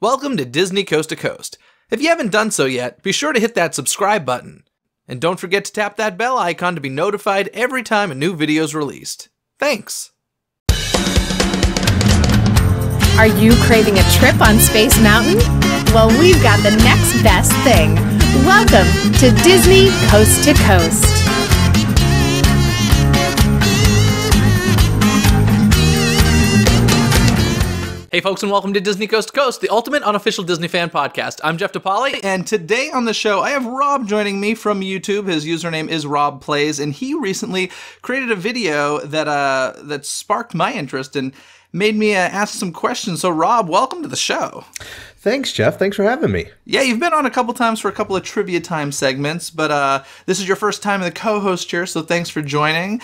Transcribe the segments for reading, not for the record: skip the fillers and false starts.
Welcome to Disney Coast to Coast. If you haven't done so yet, be sure to hit that subscribe button. And don't forget to tap that bell icon to be notified every time a new video is released. Thanks! Are you craving a trip on Space Mountain? Well, we've got the next best thing. Welcome to Disney Coast to Coast. Hey folks, and welcome to Disney Coast to Coast, the ultimate unofficial Disney fan podcast. I'm Jeff DePaoli, and today on the show I have Rob joining me from YouTube. His username is Rob Plays, and he recently created a video that sparked my interest and made me ask some questions. So Rob, welcome to the show. Thanks, Jeff. Thanks for having me. Yeah, you've been on a couple times for a couple of trivia time segments, but this is your first time in the co-host chair, so thanks for joining.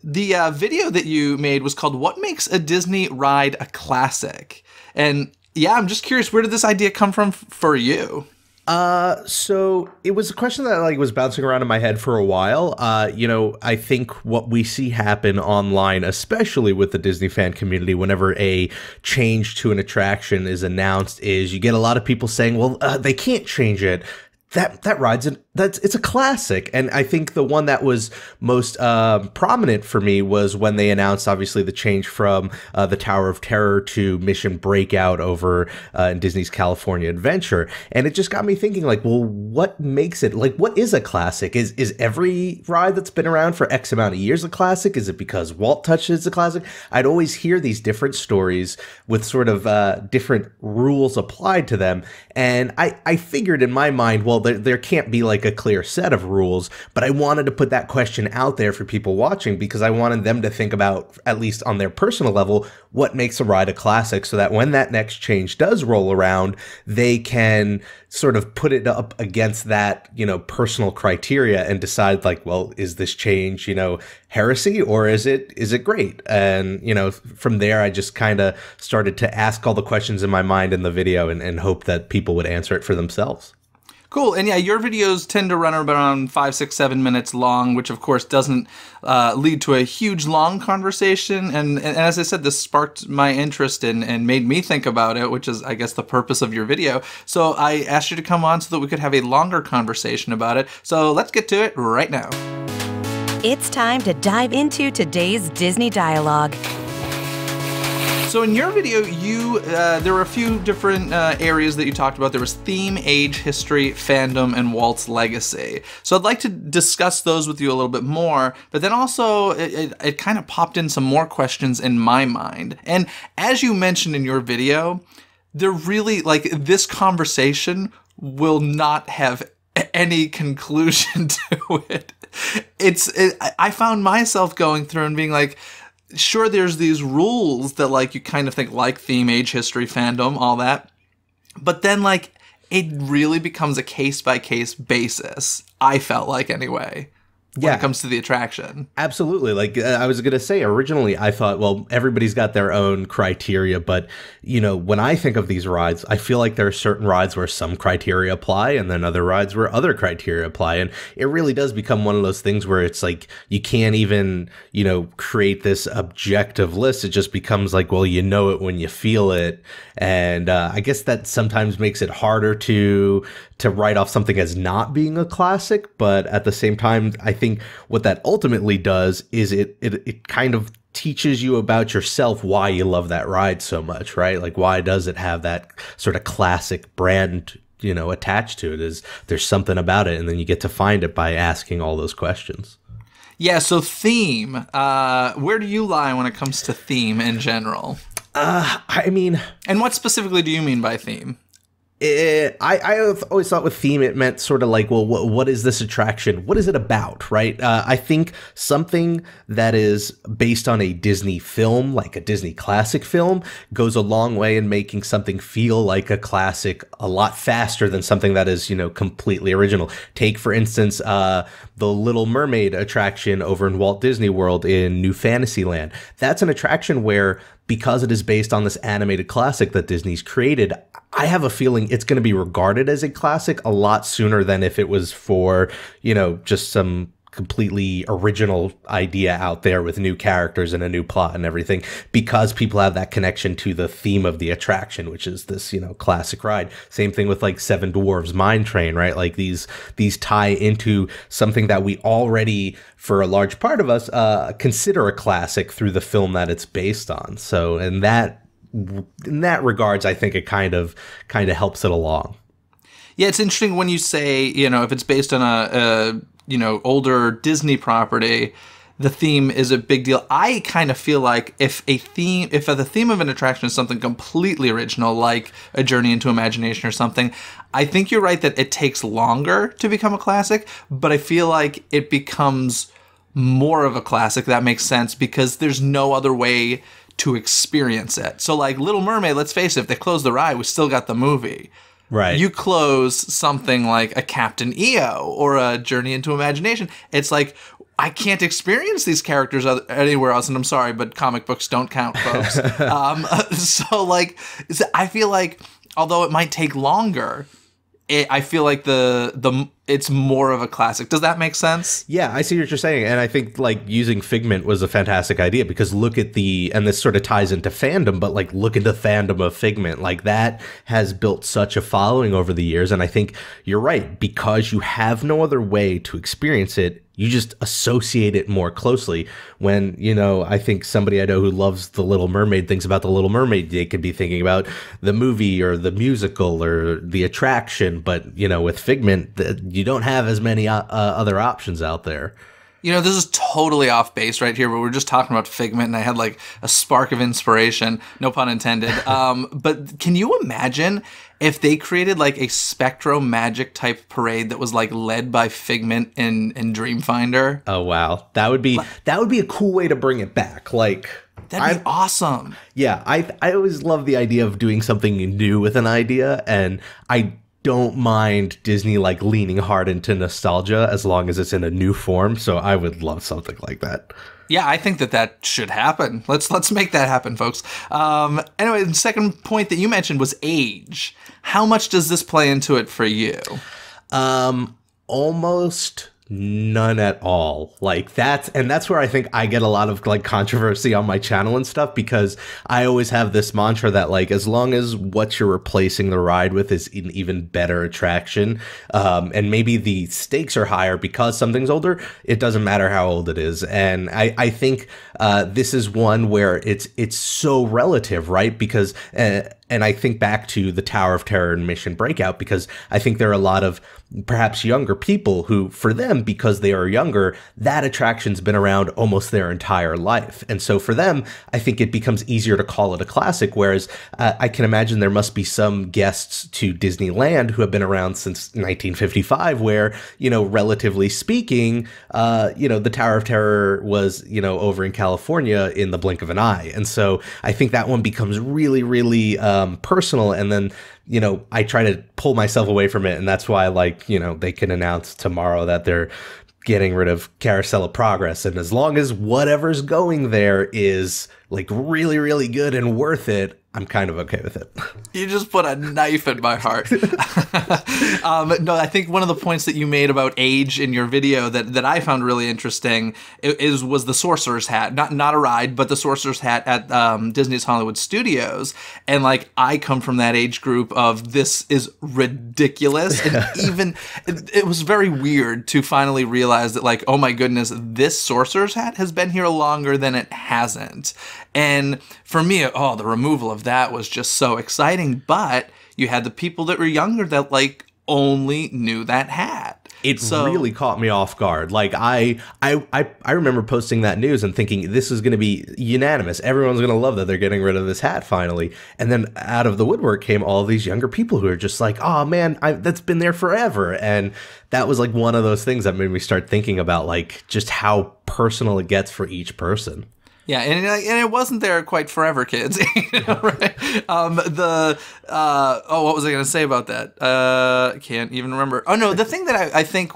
The video that you made was called What Makes a Disney Ride a Classic? And yeah, I'm just curious, where did this idea come from for you? So it was a question that was bouncing around in my head for a while. I think what we see happen online, especially with the Disney fan community, whenever a change to an attraction is announced, is you get a lot of people saying, well, they can't change it. That ride's it's a classic. And I think the one that was most prominent for me was when they announced, obviously, the change from the Tower of Terror to Mission Breakout over in Disney's California Adventure. And it just got me thinking, well, what makes it, what is a classic? Is every ride that's been around for X amount of years a classic? Is it because Walt touched it as a classic? I'd always hear these different stories with sort of different rules applied to them. And I figured in my mind, well, there can't be a clear set of rules, but I wanted to put that question out there for people watching because I wanted them to think about, at least on their personal level, what makes a ride a classic, so that when that next change does roll around, they can sort of put it up against that, personal criteria and decide well, is this change, heresy, or is it great? And, from there, I just kind of started to ask all the questions in my mind in the video and hope that people would answer it for themselves. Cool. And yeah, your videos tend to run around 5, 6, 7 minutes long, which of course doesn't lead to a huge long conversation. And as I said, this sparked my interest and made me think about it, which is, I guess, the purpose of your video. So I asked you to come on so that we could have a longer conversation about it. So let's get to it right now. It's time to dive into today's Disney dialogue. So in your video, there were a few different areas that you talked about. There was theme, age, history, fandom, and Walt's legacy. So I'd like to discuss those with you a little bit more, but then also it kind of popped in some more questions in my mind. And as you mentioned in your video, they're really, this conversation will not have any conclusion to it. I found myself going through and being sure, there's these rules that you kind of think theme, age, history, fandom, all that. But then it really becomes a case-by-case basis, I felt anyway, when it comes to the attraction. Absolutely. I was going to say, originally I thought, well, everybody's got their own criteria, but when I think of these rides, I feel like there are certain rides where some criteria apply and then other rides where other criteria apply. And it really does become one of those things where it's you can't even, create this objective list. It just becomes well, you know it when you feel it. And I guess that sometimes makes it harder to write off something as not being a classic. But at the same time, I think what that ultimately does is it kind of teaches you about yourself, why you love that ride so much, right? Why does it have that sort of classic brand, attached to it? Is there's something about it, and then you get to find it by asking all those questions. Yeah, so theme, where do you lie when it comes to theme in general? And what specifically do you mean by theme? I always thought with theme, it meant sort of well, what is this attraction? What is it about, right? I think something that is based on a Disney film, like a Disney classic film, goes a long way in making something feel like a classic a lot faster than something that is, completely original. Take, for instance, the Little Mermaid attraction over in Walt Disney World in New Fantasyland. That's an attraction where, because it is based on this animated classic that Disney's created, I have a feeling it's going to be regarded as a classic a lot sooner than if it was for, just some completely original idea out there with new characters and a new plot and everything, because people have that connection to the theme of the attraction, which is this, you know, classic ride. Same thing with like Seven Dwarfs Mine Train, right? Like these tie into something that we already, for a large part of us, consider a classic through the film that it's based on. So in that regards, I think it kind of helps it along. Yeah, it's interesting when you say, you know, if it's based on a you know, older Disney property, the theme is a big deal. I kind of feel like if the theme of an attraction is something completely original, like a Journey into Imagination or something, I think you're right that it takes longer to become a classic, but I feel like it becomes more of a classic. That makes sense because there's no other way to experience it. So like Little Mermaid, let's face it, if they close the ride, we still got the movie. Right. You close something like a Captain EO or a Journey into Imagination, it's like, I can't experience these characters anywhere else, and I'm sorry, but comic books don't count, folks. So, like, I feel like, although it might take longer, I feel like it's more of a classic. Does that make sense? Yeah, I see what you're saying. And I think like using Figment was a fantastic idea because look at and this sort of ties into fandom, but like look at the fandom of Figment. Like that has built such a following over the years. And I think you're right, because you have no other way to experience it. You just associate it more closely. When, you know, I think somebody I know who loves The Little Mermaid thinks about The Little Mermaid, they could be thinking about the movie or the musical or the attraction. But, you know, with Figment, you don't have as many other options out there. You know, this is totally off base right here, but we're just talking about Figment, and I had like a spark of inspiration, no pun intended. But can you imagine if they created like a Spectro Magic type parade that was like led by Figment and Dreamfinder? Oh wow, that would be a cool way to bring it back. Like that'd be awesome. Yeah, I always love the idea of doing something new with an idea, and I don't mind Disney like leaning hard into nostalgia as long as it's in a new form. So I would love something like that. Yeah, I think that should happen. Let's make that happen, folks. Anyway, the second point that you mentioned was age. How much does this play into it for you? Almost none at all. Like that's where I think I get a lot of like controversy on my channel and stuff, because I always have this mantra that like as long as what you're replacing the ride with is an even better attraction, and maybe the stakes are higher because something's older, it doesn't matter how old it is. And I think this is one where it's so relative, right? Because and I think back to the Tower of Terror and Mission Breakout, because I think there are a lot of perhaps younger people who, for them, because they are younger, that attraction's been around almost their entire life. And so for them, I think it becomes easier to call it a classic, whereas I can imagine there must be some guests to Disneyland who have been around since 1955, where, you know, relatively speaking, you know, the Tower of Terror was, you know, over in California in the blink of an eye. And so I think that one becomes really, really personal. And then, you know, I try to pull myself away from it. And that's why, like, you know, they can announce tomorrow that they're getting rid of Carousel of Progress. And as long as whatever's going there is like really, really good and worth it, I'm kind of okay with it. You just put a knife in my heart. No, I think one of the points that you made about age in your video that I found really interesting was the Sorcerer's Hat. Not a ride, but the Sorcerer's Hat at Disney's Hollywood Studios. And like, I come from that age group of this is ridiculous. And even, it was very weird to finally realize that like, oh my goodness, this Sorcerer's Hat has been here longer than it hasn't. And for me, the removal of that was just so exciting. But you had the people that were younger that like only knew that hat. It really caught me off guard. Like I remember posting that news and thinking this is going to be unanimous. Everyone's going to love that they're getting rid of this hat finally. And then out of the woodwork came all these younger people who are just like, oh man, that's been there forever. And that was like one of those things that made me start thinking about like just how personal it gets for each person. Yeah, and it wasn't there quite forever, kids. You know, right? What was I going to say about that? Can't even remember. Oh, no, the thing that I think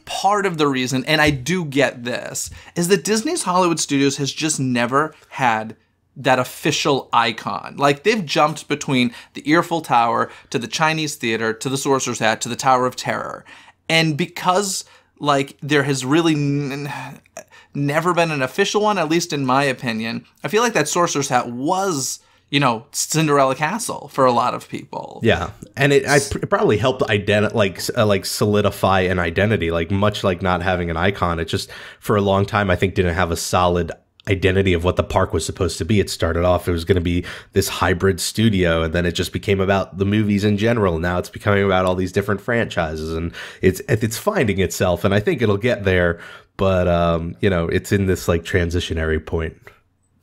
part of the reason, and I do get this, is that Disney's Hollywood Studios has just never had that official icon. Like, they've jumped between the Eiffel Tower to the Chinese Theater to the Sorcerer's Hat to the Tower of Terror. And because like there has really never been an official one, at least in my opinion. I feel like that Sorcerer's Hat was, you know, Cinderella Castle for a lot of people. Yeah, and it probably helped like solidify an identity, like much like not having an icon. It just for a long time I think didn't have a solid identity of what the park was supposed to be. It started off, it was going to be this hybrid studio, and then it just became about the movies in general. Now it's becoming about all these different franchises, and it's finding itself, and I think it'll get there, but you know, it's in this like transitionary point.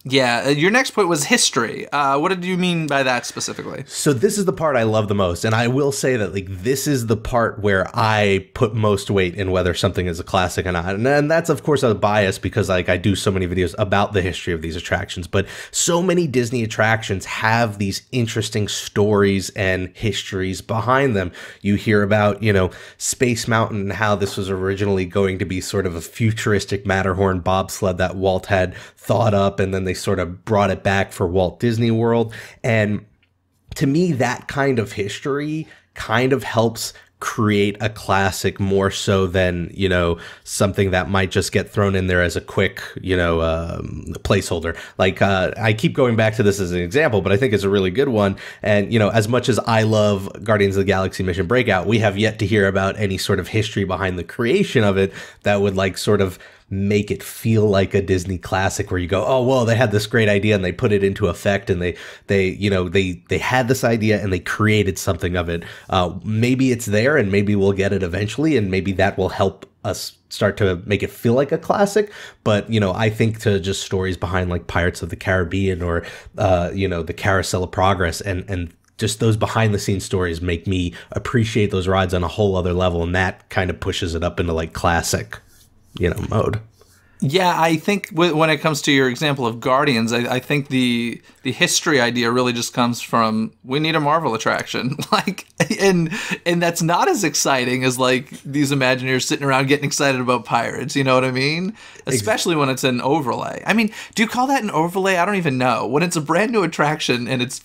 Yeah, your next point was history. What did you mean by that specifically? So this is the part I love the most, and I will say that like this is the part where I put most weight in whether something is a classic or not. And that's of course a bias because like I do so many videos about the history of these attractions, but so many Disney attractions have these interesting stories and histories behind them. You hear about, you know, Space Mountain and how this was originally going to be sort of a futuristic Matterhorn bobsled that Walt had thought up, and then they sort of brought it back for Walt Disney World. And to me, that kind of history kind of helps create a classic more so than, you know, something that might just get thrown in there as a quick, you know, placeholder. Like, I keep going back to this as an example, but I think it's a really good one. And, you know, as much as I love Guardians of the Galaxy Mission Breakout, we have yet to hear about any sort of history behind the creation of it that would like sort of make it feel like a Disney classic where you go, oh, well, they had this great idea and they put it into effect, and they had this idea and they created something of it. Maybe it's there and maybe we'll get it eventually, and maybe that will help us start to make it feel like a classic. But, you know, I think to just stories behind like Pirates of the Caribbean or, you know, the Carousel of Progress and just those behind the scenes stories make me appreciate those rides on a whole other level. And that kind of pushes it up into like classic, you know, mode. Yeah, I think when it comes to your example of Guardians, I think the history idea really just comes from, we need a Marvel attraction, like, and that's not as exciting as like these Imagineers sitting around getting excited about pirates. You know what I mean? Especially when it's an overlay. I mean, do you call that an overlay? I don't even know. When it's a brand new attraction and it's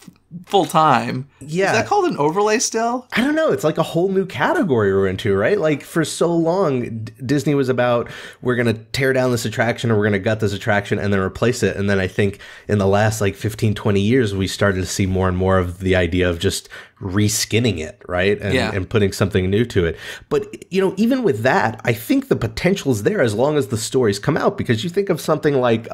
full time, yeah, is that called an overlay still? I don't know. It's like a whole new category we're into, right? Like for so long, Disney was about, we're going to tear down this attraction or we're going to gut this attraction and then replace it. And then I think in the last like 15, 20 years, we started to see more and more of the idea of just reskinning it, right? And putting something new to it. But, you know, even with that, I think the potential is there as long as the stories come out, because you think of something like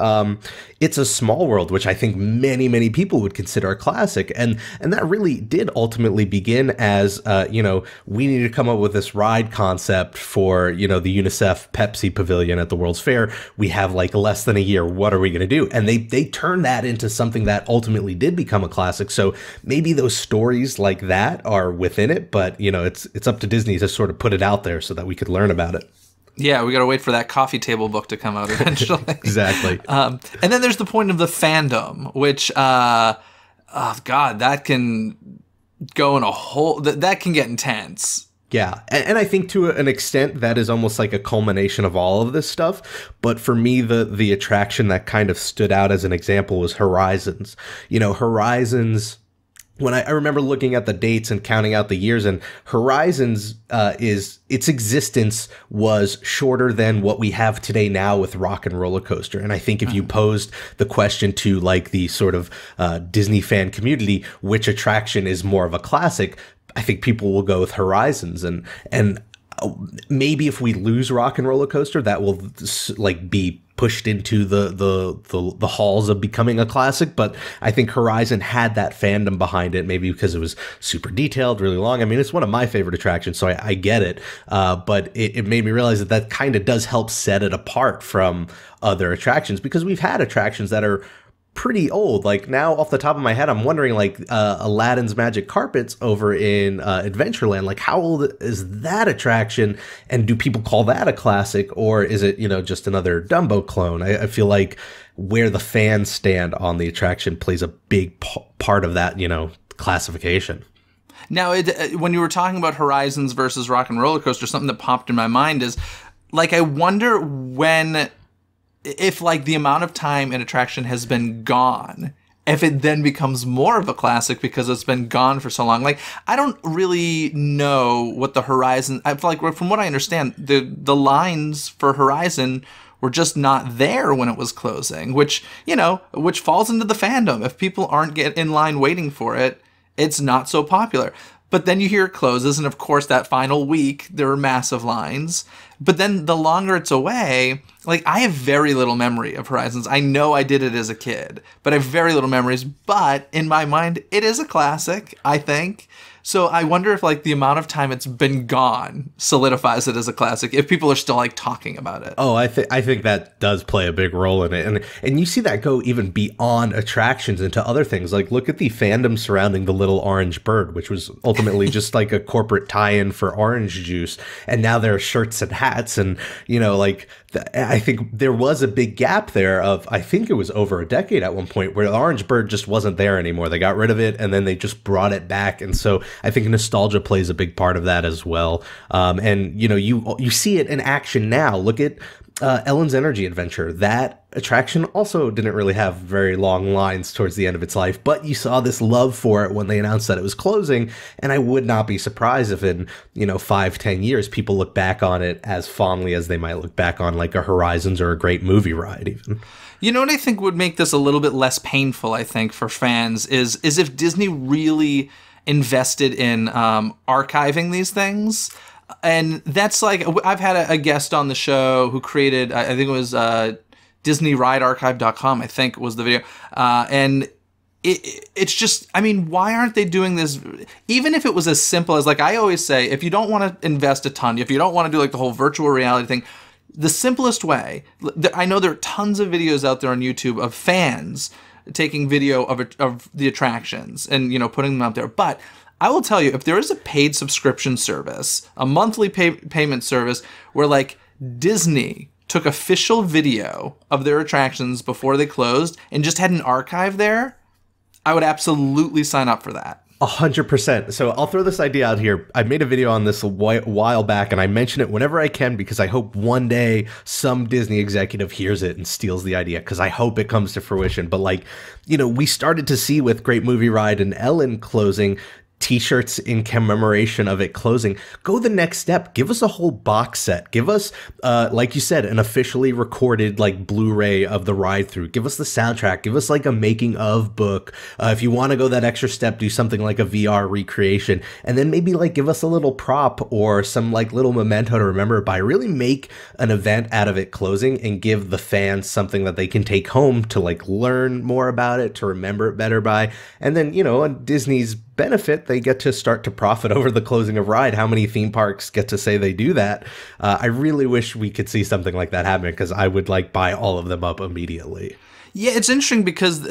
It's a Small World, which I think many, many people would consider a classic. And that really did ultimately begin as, you know, we need to come up with this ride concept for, you know, the UNICEF Pepsi Pavilion at the World's Fair. We have like less than a year. What are we going to do? And they turned that into something that ultimately did become a classic. So maybe those stories like that are within it, but, you know, it's up to Disney to sort of put it out there so that we could learn about it. Yeah, we got to wait for that coffee table book to come out eventually. Exactly. And then there's the point of the fandom, which, oh God, that can go in a whole, that can get intense. Yeah, and I think to an extent that is almost like a culmination of all of this stuff. But for me, the attraction that kind of stood out as an example was Horizons. You know, Horizons, when I remember looking at the dates and counting out the years, and Horizons its existence was shorter than what we have today now with Rock and Roller Coaster. And I think if you posed the question to like the sort of Disney fan community, which attraction is more of a classic, I think people will go with Horizons. And maybe if we lose Rock and Roller Coaster, that will like be pushed into the halls of becoming a classic. But I think Horizon had that fandom behind it, maybe because it was super detailed, really long. I mean, it's one of my favorite attractions, so I get it. But it made me realize that kind of does help set it apart from other attractions, because we've had attractions that are pretty old. Like now off the top of my head, I'm wondering like Aladdin's Magic Carpets over in Adventureland, like how old is that attraction, and do people call that a classic, or is it, you know, just another Dumbo clone? I feel like where the fans stand on the attraction plays a big part of that, you know, classification. Now, when you were talking about Horizons versus Rock and Roller Coaster, something that popped in my mind is like, I wonder if like the amount of time an attraction has been gone if it then becomes more of a classic because it's been gone for so long. Like, I don't really know what the Horizon... I feel like, from what I understand, the lines for Horizon were just not there when it was closing, which falls into the fandom. If people aren't in line waiting for it, it's not so popular. But then you hear it closes, and of course that final week, there are massive lines. But then the longer it's away, like, I have very little memory of Horizons. I know I did it as a kid, but I have very little memories. But in my mind, it is a classic, I think. So I wonder if, like, the amount of time it's been gone solidifies it as a classic, if people are still, like, talking about it. Oh, I think that does play a big role in it. And you see that go even beyond attractions into other things. Like, look at the fandom surrounding the little orange bird, which was ultimately just like a corporate tie-in for orange juice. And now there are shirts and hats. And, I think there was a big gap there of, I think it was over a decade at one point, where the orange bird just wasn't there anymore. They got rid of it, and then they just brought it back. And so I think nostalgia plays a big part of that as well. And you see it in action now. Look at Ellen's Energy Adventure. That attraction also didn't really have very long lines towards the end of its life, but you saw this love for it when they announced that it was closing. And I would not be surprised if in 5-10 years people look back on it as fondly as they might look back on like a Horizons or a Great Movie Ride even. You know what I think would make this a little bit less painful, I think, for fans is if Disney really invested in archiving these things. And that's like, I've had a guest on the show who created, I think it was DisneyRideArchive.com, I think was the video. And it's just, I mean, why aren't they doing this? Even if it was as simple as, like I always say, if you don't want to invest a ton, if you don't want to do like the whole virtual reality thing, the simplest way, I know there are tons of videos out there on YouTube of fans taking video of the attractions and, putting them out there. But I will tell you, if there is a paid subscription service, a monthly payment service where like Disney took official video of their attractions before they closed and just had an archive there, I would absolutely sign up for that. 100%. So I'll throw this idea out here. I made a video on this a while back, and I mention it whenever I can because I hope one day some Disney executive hears it and steals the idea, because I hope it comes to fruition. But we started to see with Great Movie Ride and Ellen closing, T-shirts in commemoration of it closing. Go the next step. Give us a whole box set. Give us, like you said, an officially recorded like Blu-ray of the ride through. Give us the soundtrack. Give us like a making of book. If you want to go that extra step, do something like a VR recreation, and then maybe like give us a little prop or some like little memento to remember it by. Really make an event out of it closing and give the fans something that they can take home to like learn more about it, to remember it better by. And then, on Disney's benefit, they get to start to profit over the closing of ride. How many theme parks get to say they do that? I really wish we could see something like that happen, because I would like buy all of them up immediately. Yeah, it's interesting because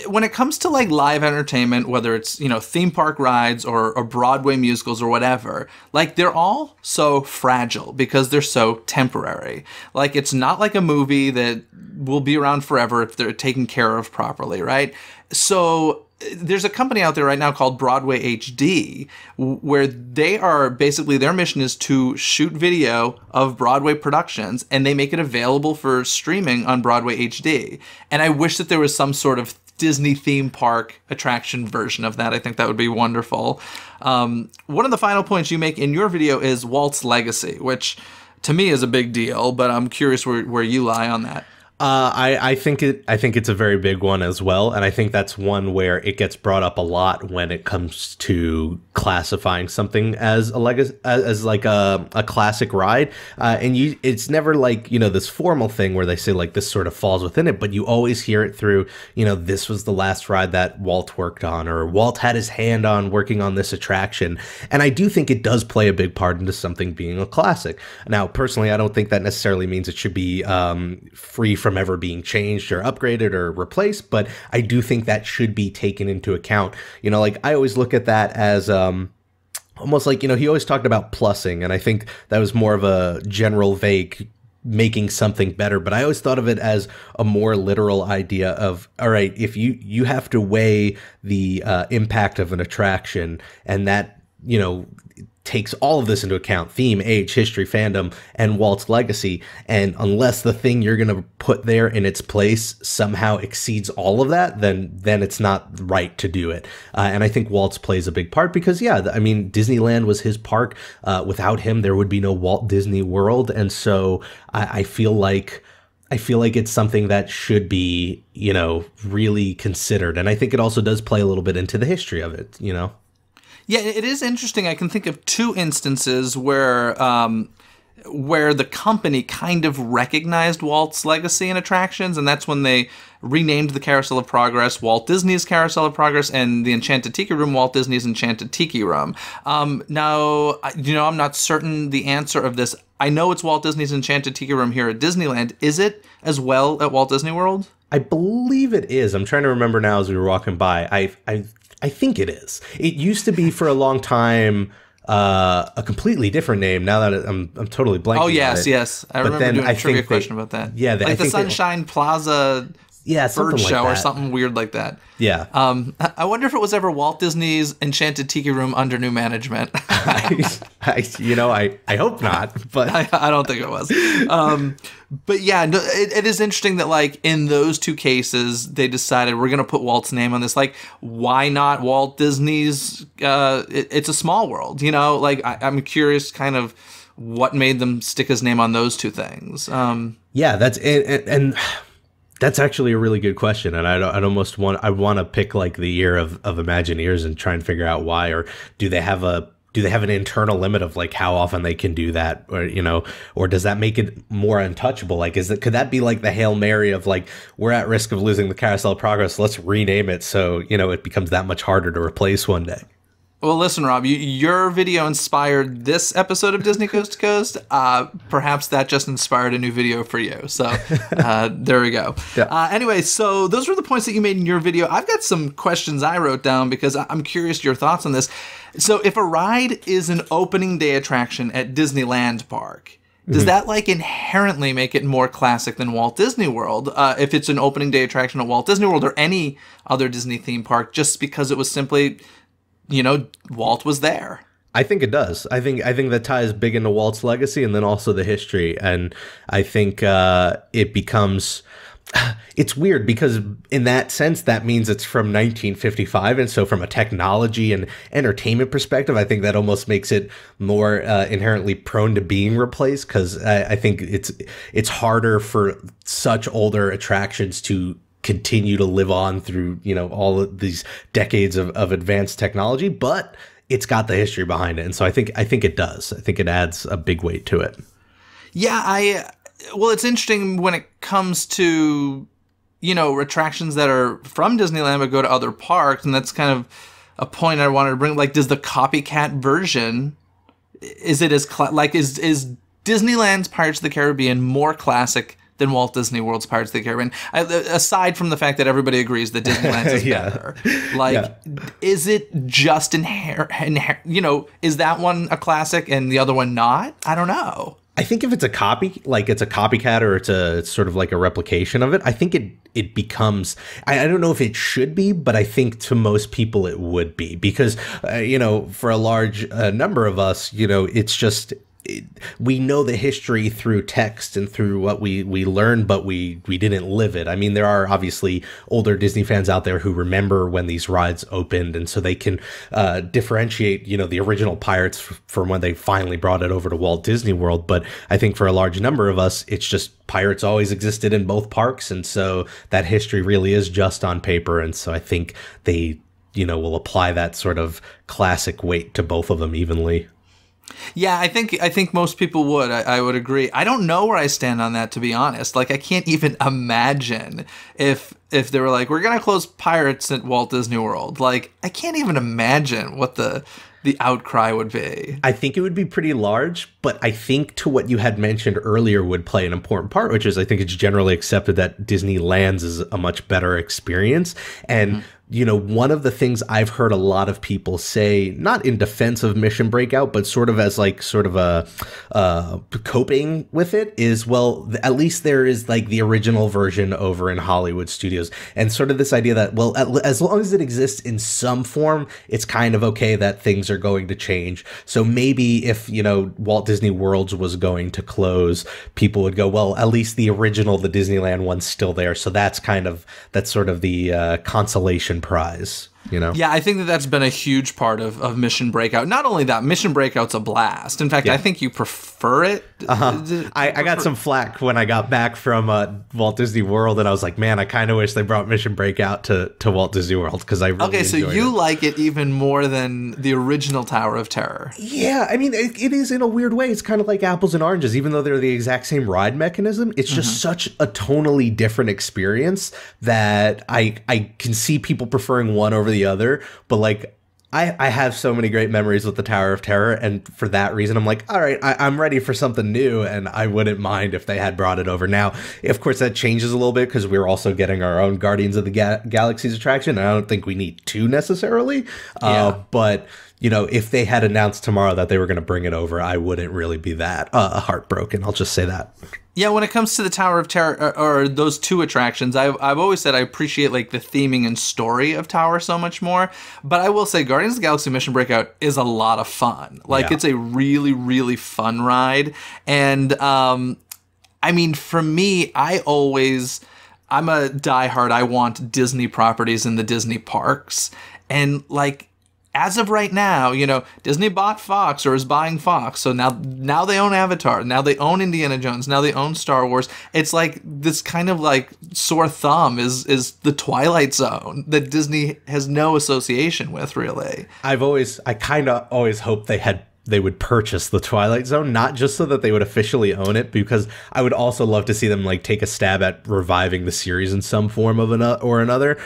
when it comes to like live entertainment, whether it's, theme park rides or Broadway musicals or whatever, like they're all so fragile because they're so temporary. Like, it's not like a movie that will be around forever if they're taken care of properly, right? So there's a company out there right now called Broadway HD, where they are basically, their mission is to shoot video of Broadway productions and they make it available for streaming on Broadway HD. And I wish that there was some sort of Disney theme park attraction version of that. I think that would be wonderful. One of the final points you make in your video is Walt's legacy, which to me is a big deal, but I'm curious where you lie on that. I think it's a very big one as well, and I think that's one where it gets brought up a lot when it comes to classifying something as a legacy, as like a classic ride. And it's never like this formal thing where they say like this sort of falls within it, but you always hear it through this was the last ride that Walt worked on, or Walt had his hand on working on this attraction. And I do think it does play a big part into something being a classic. Now, personally, I don't think that necessarily means it should be free from ever being changed or upgraded or replaced, but I do think that should be taken into account. Like I always look at that as almost like, he always talked about plussing, and I think that was more of a general vague making something better, but I always thought of it as a more literal idea of, all right, if you have to weigh the impact of an attraction, and that takes all of this into account: theme, age, history, fandom, and Walt's legacy. And unless the thing you're going to put there in its place somehow exceeds all of that, then it's not right to do it. And I think Walt's plays a big part because, yeah, I mean, Disneyland was his park. Without him, there would be no Walt Disney World. And so I feel like it's something that should be, you know, really considered. And I think it also does play a little bit into the history of it, you know? Yeah, it is interesting. I can think of two instances where the company kind of recognized Walt's legacy in attractions, and that's when they renamed the Carousel of Progress Walt Disney's Carousel of Progress, and the Enchanted Tiki Room Walt Disney's Enchanted Tiki Room. Now, you know, I'm not certain the answer of this. I know it's Walt Disney's Enchanted Tiki Room here at Disneyland. Is it as well at Walt Disney World? I believe it is. I'm trying to remember now as we were walking by. I think it is. It used to be for a long time a completely different name. Now that I'm totally blanking. Oh yes, yes. I remember doing a trivia question about that. Yeah, like the Sunshine Plaza. Yeah, bird show like or something weird like that. Yeah. I wonder if it was ever Walt Disney's Enchanted Tiki Room under new management. I hope not, but I don't think it was. But yeah, no, it is interesting that like in those two cases, they decided we're going to put Walt's name on this. Like, why not Walt Disney's? It's a Small World, you know. Like I'm curious, kind of what made them stick his name on those two things. Yeah, that's it, and that's actually a really good question, and I want to pick like the year of Imagineers and try and figure out why, or do they have an internal limit of like how often they can do that, or you know, or does that make it more untouchable? Like, could that be like the Hail Mary of like, we're at risk of losing the Carousel of Progress, let's rename it so you know it becomes that much harder to replace one day? Well, listen, Rob, your video inspired this episode of Disney Coast to Coast. Perhaps that just inspired a new video for you. So there we go. Yeah. Anyway, so those were the points that you made in your video. I've got some questions I wrote down because I'm curious your thoughts on this. So if a ride is an opening day attraction at Disneyland Park, does that like inherently make it more classic than Walt Disney World if it's an opening day attraction at Walt Disney World or any other Disney theme park just because it was simply, you know, Walt was there? I think it does. I think that ties big into Walt's legacy and then also the history. And I think it becomes... It's weird because in that sense, that means it's from 1955. And so from a technology and entertainment perspective, I think that almost makes it more inherently prone to being replaced, because I think it's harder for such older attractions to continue to live on through, you know, all of these decades of advanced technology, but it's got the history behind it. And so I think it does. I think it adds a big weight to it. Yeah, well, it's interesting when it comes to, you know, attractions that are from Disneyland but go to other parks, and that's kind of a point I wanted to bring. Like, does the copycat version, is it as is Disneyland's Pirates of the Caribbean more classic than Walt Disney World's Pirates of the Caribbean? Aside from the fact that everybody agrees that Disneyland is better, is it just inherent? You know, is that one a classic and the other one not? I don't know. I think if it's a copy, like it's a copycat or it's sort of like a replication of it, I think it becomes, I don't know if it should be, but I think to most people it would be, because, you know, for a large number of us, you know, it's just, we know the history through text and through what we learned, but we didn't live it. I mean, there are obviously older Disney fans out there who remember when these rides opened, and so they can differentiate, you know, the original Pirates from when they finally brought it over to Walt Disney World. But I think for a large number of us, it's just Pirates always existed in both parks, and so that history really is just on paper. And so I think they, you know, will apply that sort of classic weight to both of them evenly. Yeah, I think most people would. I would agree. I don't know where I stand on that, to be honest. Like, I can't even imagine if they were like, we're going to close Pirates at Walt Disney World. Like, I can't even imagine what the outcry would be. I think it would be pretty large, but I think to what you had mentioned earlier would play an important part, which is I think it's generally accepted that Disneyland's is a much better experience. And you know, one of the things I've heard a lot of people say, not in defense of Mission Breakout, but sort of as like sort of a coping with it, is, well, at least there is like the original version over in Hollywood studios. And sort of this idea that, well, as long as it exists in some form, it's kind of okay that things are going to change. So maybe if, you know, Walt Disney Worlds was going to close, people would go, well, at least the original, the Disneyland one's still there. So that's sort of the consolation prize, you know? Yeah, I think that's been a huge part of Mission Breakout. Not only that, Mission Breakout's a blast. In fact, I think you prefer it. I got some flack when I got back from Walt Disney World, and I was like, man, I kind of wish they brought Mission Breakout to Walt Disney World, because I really enjoyed it. Like it even more than the original Tower of Terror. Yeah, I mean, it is in a weird way. It's kind of like apples and oranges, even though they're the exact same ride mechanism. It's just such a tonally different experience that I can see people preferring one over the other, but like I have so many great memories with the Tower of Terror, and for that reason I'm like, all right, I'm ready for something new, and I wouldn't mind if they had brought it over. Now, of course, that changes a little bit because we're also getting our own Guardians of the Galaxy's attraction, and I don't think we need two necessarily, but you know, if they had announced tomorrow that they were going to bring it over, I wouldn't really be that heartbroken. I'll just say that. Yeah, when it comes to the Tower of Terror, or those two attractions, I've always said I appreciate like the theming and story of Tower so much more. But I will say Guardians of the Galaxy Mission Breakout is a lot of fun. Like, it's a really, really fun ride. And I mean, for me, I'm a diehard. I want Disney properties in the Disney parks. And like, as of right now, you know, Disney bought Fox or is buying Fox. So now they own Avatar. Now they own Indiana Jones. Now they own Star Wars. It's like this kind of like sore thumb is the Twilight Zone that Disney has no association with, really. I kind of always hoped they would purchase the Twilight Zone, not just so that they would officially own it, because I would also love to see them like take a stab at reviving the series in some form of another.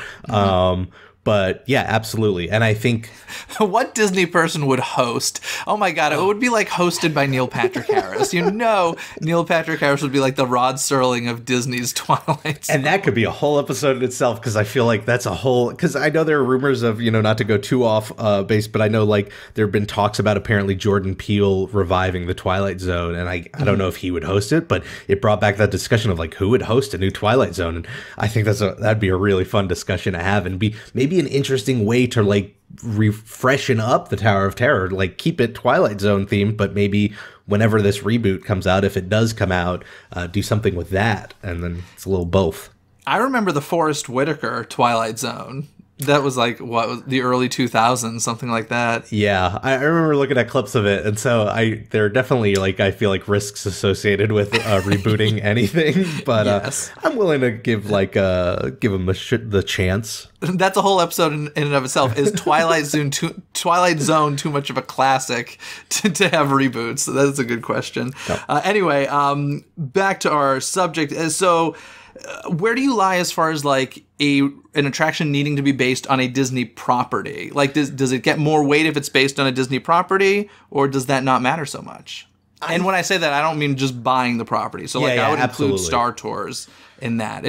But yeah, absolutely. And I think what Disney person would host? Oh my God, it would be like hosted by Neil Patrick Harris. You know, Neil Patrick Harris would be like the Rod Serling of Disney's Twilight Zone. And that could be a whole episode in itself, because I feel like that's a whole, because I know there are rumors of, you know, not to go too off base, but I know like there have been talks about apparently Jordan Peele reviving the Twilight Zone, and I don't know if he would host it, but it brought back that discussion of like who would host a new Twilight Zone, and I think that'd be a really fun discussion to have, and be maybe an interesting way to like refreshen up the Tower of Terror, like keep it Twilight Zone themed, but maybe whenever this reboot comes out, if it does come out, do something with that, and then it's a little both. I remember the Forrest Whitaker Twilight Zone. That was like, what, was the early 2000s, something like that. Yeah, I remember looking at clips of it, and so there are definitely, like, I feel like risks associated with rebooting anything, but yes. I'm willing to give them the chance. That's a whole episode in and of itself. Is Twilight Zone too much of a classic to have reboots? So that's a good question. No. Anyway, back to our subject. So, where do you lie as far as like an attraction needing to be based on a Disney property? Like, does it get more weight if it's based on a Disney property, or does that not matter so much? And when I say that, I don't mean just buying the property. So I would include Star Tours in that.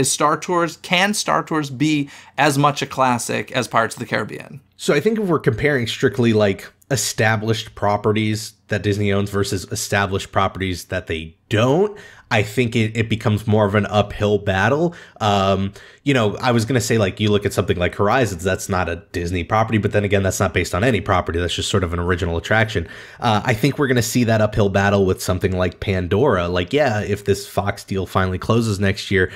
Can Star Tours be as much a classic as Pirates of the Caribbean? So I think if we're comparing strictly like established properties that Disney owns versus established properties that they don't, I think it becomes more of an uphill battle. You know, I was going to say, like, you look at something like Horizons, that's not a Disney property, but then again, that's not based on any property. That's just sort of an original attraction. I think we're going to see that uphill battle with something like Pandora. Like, yeah, if this Fox deal finally closes next year,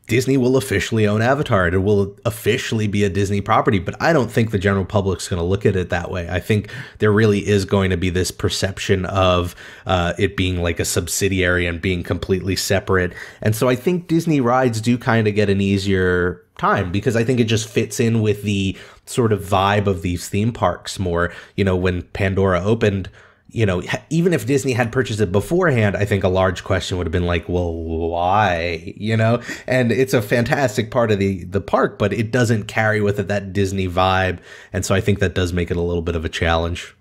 Disney will officially own Avatar. It will officially be a Disney property, but I don't think the general public's going to look at it that way. I think there really is going to be this perception of it being like a subsidiary and being completely separate. And so I think Disney rides do kind of get an easier time, because I think it just fits in with the sort of vibe of these theme parks more. You know, when Pandora opened, you know, even if Disney had purchased it beforehand, I think a large question would have been like, well, why? You know, and it's a fantastic part of the park, but it doesn't carry with it that Disney vibe. And so I think that does make it a little bit of a challenge.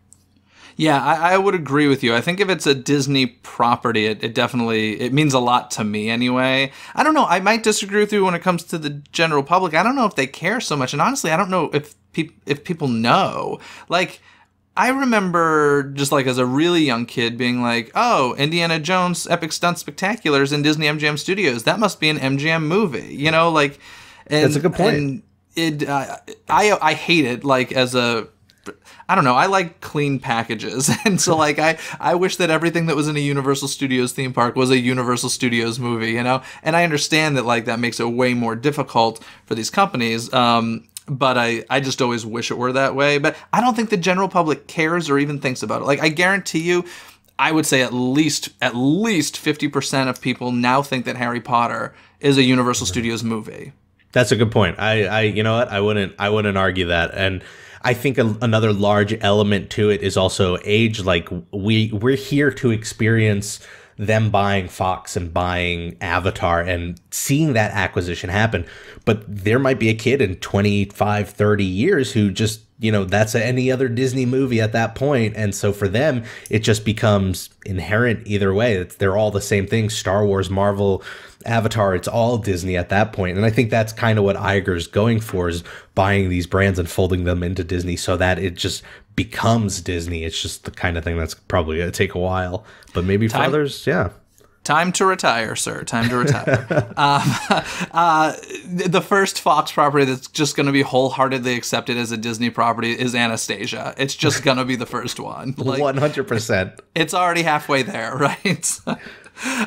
Yeah, I would agree with you. I think if it's a Disney property, it definitely, it means a lot to me anyway. I don't know. I might disagree with you when it comes to the general public. I don't know if they care so much. And honestly, I don't know if people know. Like, I remember just like as a really young kid being like, oh, Indiana Jones Epic Stunt Spectaculars in Disney MGM Studios. That must be an MGM movie, you know, like. And, that's a good point. And I hate it, like, as a, I don't know, I like clean packages. And so, like, I wish that everything that was in a Universal Studios theme park was a Universal Studios movie, you know? And I understand that, like, that makes it way more difficult for these companies. But I just always wish it were that way. But I don't think the general public cares or even thinks about it. Like, I guarantee you, I would say at least 50% of people now think that Harry Potter is a Universal Studios movie. That's a good point. I you know what? I wouldn't argue that. And I think another large element to it is also age. Like, we're here to experience them buying Fox and buying Avatar and seeing that acquisition happen. But there might be a kid in 25, 30 years who just, you know, that's any other Disney movie at that point. And so for them, it just becomes inherent either way. They're all the same thing. Star Wars, Marvel, Avatar, it's all Disney at that point. And I think that's kind of what Iger's going for, is buying these brands and folding them into Disney so that it just becomes Disney. It's just the kind of thing that's probably going to take a while. But maybe for others, yeah. Time to retire, sir. Time to retire. The first Fox property that's just going to be wholeheartedly accepted as a Disney property is Anastasia. It's just going to be the first one. Like, 100%. It's already halfway there, right?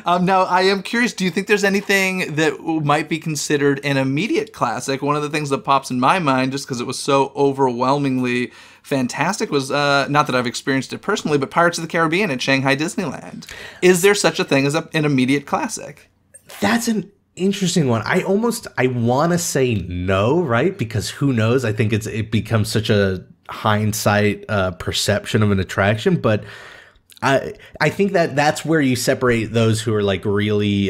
Now, I am curious, do you think there's anything that might be considered an immediate classic? One of the things that pops in my mind, just because it was so overwhelmingly fantastic, was, not that I've experienced it personally, but Pirates of the Caribbean at Shanghai Disneyland. Is there such a thing as an immediate classic? That's an interesting one. I want to say no, right? Because who knows? I think it becomes such a hindsight perception of an attraction, but I think that's where you separate those who are like really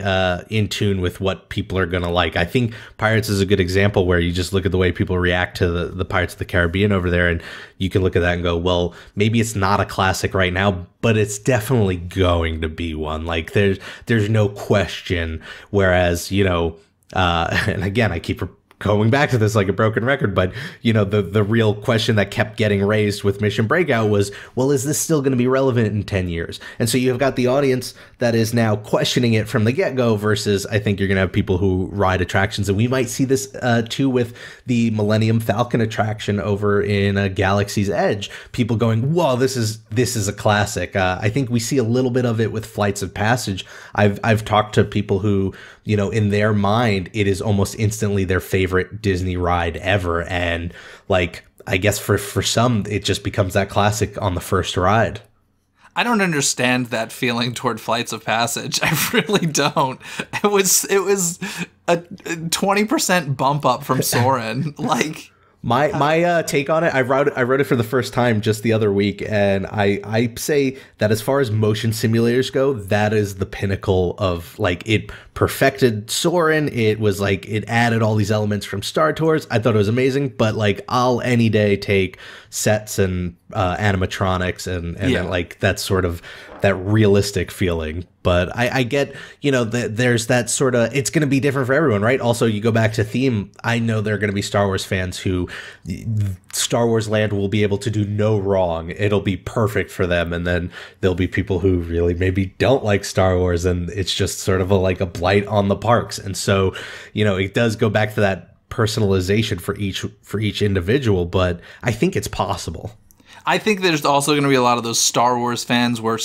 in tune with what people are going to like. I think Pirates is a good example where you just look at the way people react to the Pirates of the Caribbean over there, and you can look at that and go, well, maybe it's not a classic right now, but it's definitely going to be one. Like, there's no question. Whereas, you know, and again, I keep going back to this like a broken record, but, you know, the real question that kept getting raised with Mission Breakout was, well, is this still going to be relevant in 10 years? And so you've got the audience that is now questioning it from the get-go, versus I think you're going to have people who ride attractions. And we might see this too with the Millennium Falcon attraction over in Galaxy's Edge. People going, whoa, this is a classic. I think we see a little bit of it with Flights of Passage. I've talked to people who, you know, in their mind, it is almost instantly their favorite Disney ride ever. And like, I guess for some, it just becomes that classic on the first ride. I don't understand that feeling toward Flights of Passage. I really don't. It was a 20% bump up from Soarin'. Like, My take on it, I wrote it for the first time just the other week, and I say that as far as motion simulators go, that is the pinnacle of, like, it perfected Soarin'. It was like, it added all these elements from Star Tours. I thought it was amazing, but like, I'll any day take sets and animatronics and yeah, like that sort of that realistic feeling. But I get, you know, there's that sort of, it's going to be different for everyone, right? Also, you go back to theme. I know there are going to be Star Wars fans who Star Wars Land will be able to do no wrong. It'll be perfect for them. And then there'll be people who really maybe don't like Star Wars, and it's just sort of like a blight on the parks. And so, you know, it does go back to that personalization for each individual, but I think it's possible. I think there's also going to be a lot of those Star Wars fans where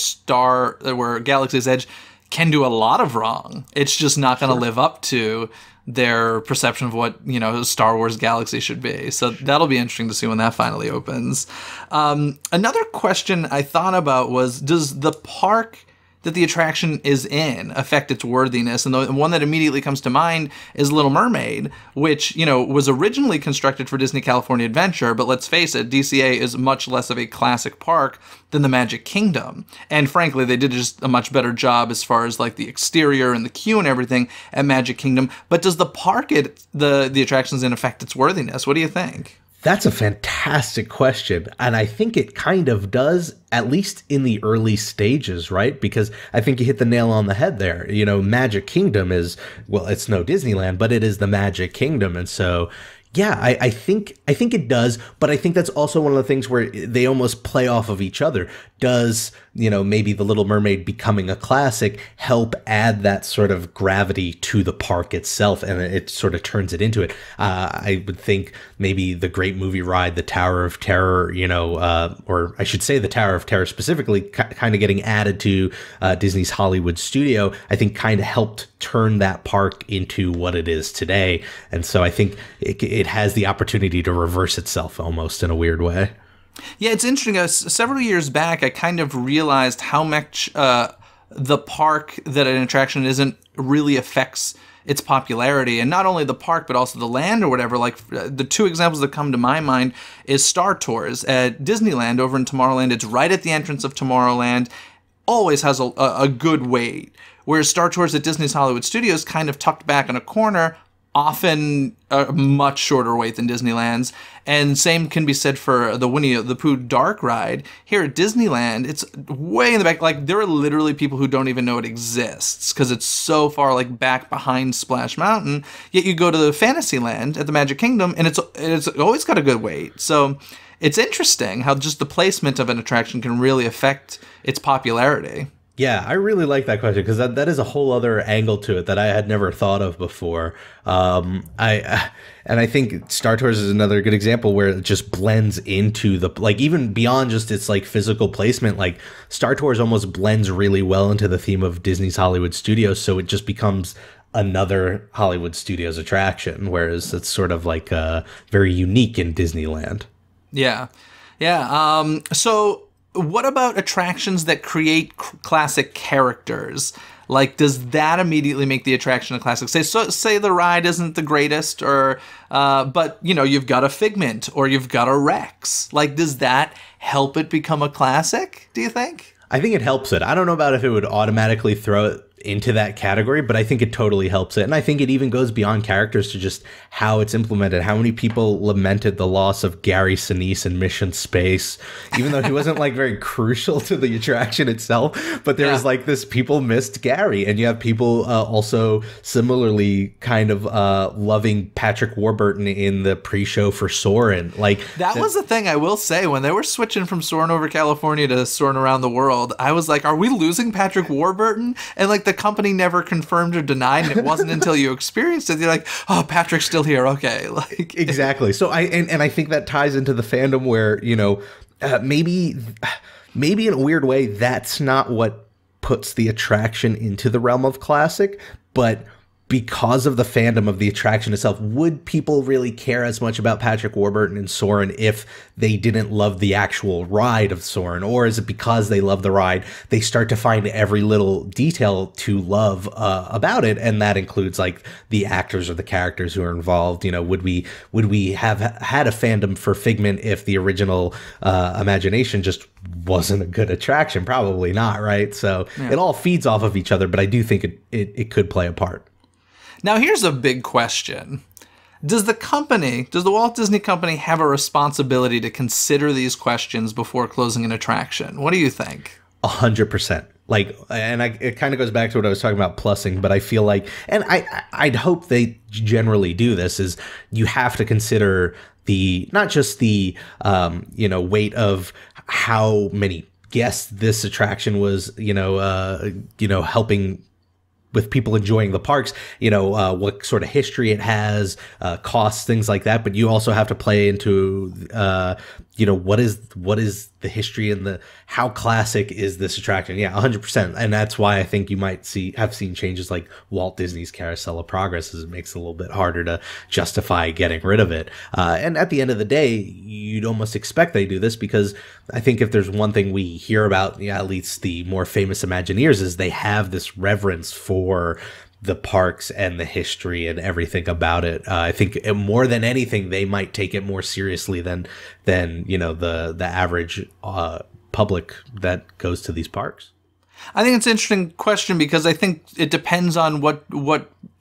Galaxy's Edge can do a lot of wrong. It's just not going to live up to their perception of what, you know, Star Wars Galaxy should be. So that'll be interesting to see when that finally opens. Another question I thought about was, does the park that the attraction is in affect its worthiness? And the one that immediately comes to mind is Little Mermaid, which, you know, was originally constructed for Disney California Adventure, but let's face it, DCA is much less of a classic park than the Magic Kingdom. And frankly, they did just a much better job as far as like the exterior and the queue and everything at Magic Kingdom. But does the park the attractions in affect its worthiness? What do you think? That's a fantastic question. And I think it kind of does, at least in the early stages, right? Because I think you hit the nail on the head there. You know, Magic Kingdom is, well, it's no Disneyland, but it is the Magic Kingdom. And so, yeah, I think it does, but I think that's also one of the things where they almost play off of each other. Does, you know, maybe The Little Mermaid becoming a classic help add that sort of gravity to the park itself, and it sort of turns it into it? I would think maybe the Great Movie Ride, the Tower of Terror, you know, or I should say the Tower of Terror specifically, kind of getting added to Disney's Hollywood studio, I think kind of helped turn that park into what it is today. And so I think it has the opportunity to reverse itself almost in a weird way. Yeah, it's interesting. Several years back, I kind of realized how much the park that an attraction isn't really affects its popularity. And not only the park, but also the land or whatever. Like the two examples that come to my mind is Star Tours at Disneyland over in Tomorrowland. It's right at the entrance of Tomorrowland. Always has a good wait. Whereas Star Tours at Disney's Hollywood Studios kind of tucked back in a corner, often a much shorter wait than Disneyland's. And same can be said for the Winnie the Pooh Dark Ride. Here at Disneyland, it's way in the back. Like, there are literally people who don't even know it exists because it's so far, like, back behind Splash Mountain. Yet you go to the Fantasyland at the Magic Kingdom, and it's always got a good wait. So it's interesting how just the placement of an attraction can really affect its popularity. Yeah, I really like that question because that is a whole other angle to it that I had never thought of before. I think Star Tours is another good example where it just blends into the, like, even beyond just its like physical placement. Like, Star Tours almost blends really well into the theme of Disney's Hollywood Studios, so it just becomes another Hollywood Studios attraction, whereas it's sort of like very unique in Disneyland. Yeah. So what about attractions that create classic characters? Like, does that immediately make the attraction a classic? Say the ride isn't the greatest, or but you know, you've got a Figment or you've got a Rex. Like, does that help it become a classic, do you think? I think it helps it. I don't know about if it would automatically throw it into that category, but I think it totally helps it. And I think it even goes beyond characters to just how it's implemented. How many people lamented the loss of Gary Sinise in Mission Space, even though he wasn't like very crucial to the attraction itself, but there was like this, people missed Gary. And you have people also similarly kind of loving Patrick Warburton in the pre-show for Soarin'. Like, that was the thing I will say, when they were switching from Soarin' over California to Soarin' around the world, I was like, are we losing Patrick Warburton? And like, the company never confirmed or denied, and it wasn't until you experienced it you're like, oh, Patrick's still here, okay. Like, exactly. So I think that ties into the fandom where, you know, maybe in a weird way that's not what puts the attraction into the realm of classic, but because of the fandom of the attraction itself, would people really care as much about Patrick Warburton and Soarin' if they didn't love the actual ride of Soarin'? Or is it because they love the ride, they start to find every little detail to love about it? And that includes like the actors or the characters who are involved. You know, would we have had a fandom for Figment if the original Imagination just wasn't a good attraction? Probably not, right? So it all feeds off of each other, but I do think it could play a part. Now, here's a big question. Does the Walt Disney Company have a responsibility to consider these questions before closing an attraction? What do you think? 100%. Like, and it kind of goes back to what I was talking about plussing, but I feel like, and I'd hope they generally do this, is you have to consider not just the, weight of how many guests this attraction was, helping with people enjoying the parks, what sort of history it has, costs, things like that. But you also have to play into, what is the history and how classic is this attraction? Yeah, 100%. And that's why I think you might have seen changes like Walt Disney's Carousel of Progress, as it makes it a little bit harder to justify getting rid of it. And at the end of the day, you'd almost expect they do this, because I think if there's one thing we hear about, at least the more famous Imagineers, is they have this reverence for the parks and the history and everything about it. I think more than anything, they might take it more seriously than the average public that goes to these parks. I think it's an interesting question, because I think it depends on what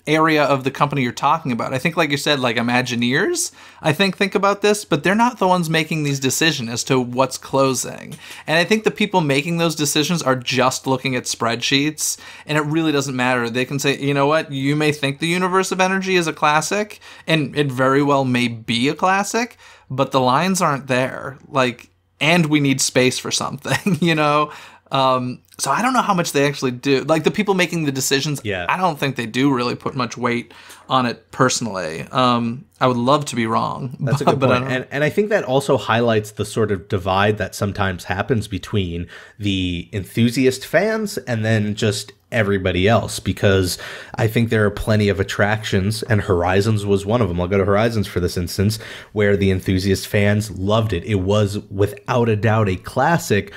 area of the company you're talking about. I think, like you said, like Imagineers, I think about this, but they're not the ones making these decisions as to what's closing. And I think the people making those decisions are just looking at spreadsheets, and it really doesn't matter. They can say, you know what, you may think the Universe of Energy is a classic, and it very well may be a classic, but the lines aren't there. Like, and we need space for something, you know? So I don't know how much they actually do. Like, the people making the decisions, Yeah. I don't think they do really put much weight on it personally. I would love to be wrong. That's a good point. I And I think that also highlights the sort of divide that sometimes happens between the enthusiast fans and then just everybody else, because I think there are plenty of attractions, and Horizons was one of them. I'll go to Horizons for this instance, where the enthusiast fans loved it. It was without a doubt a classic,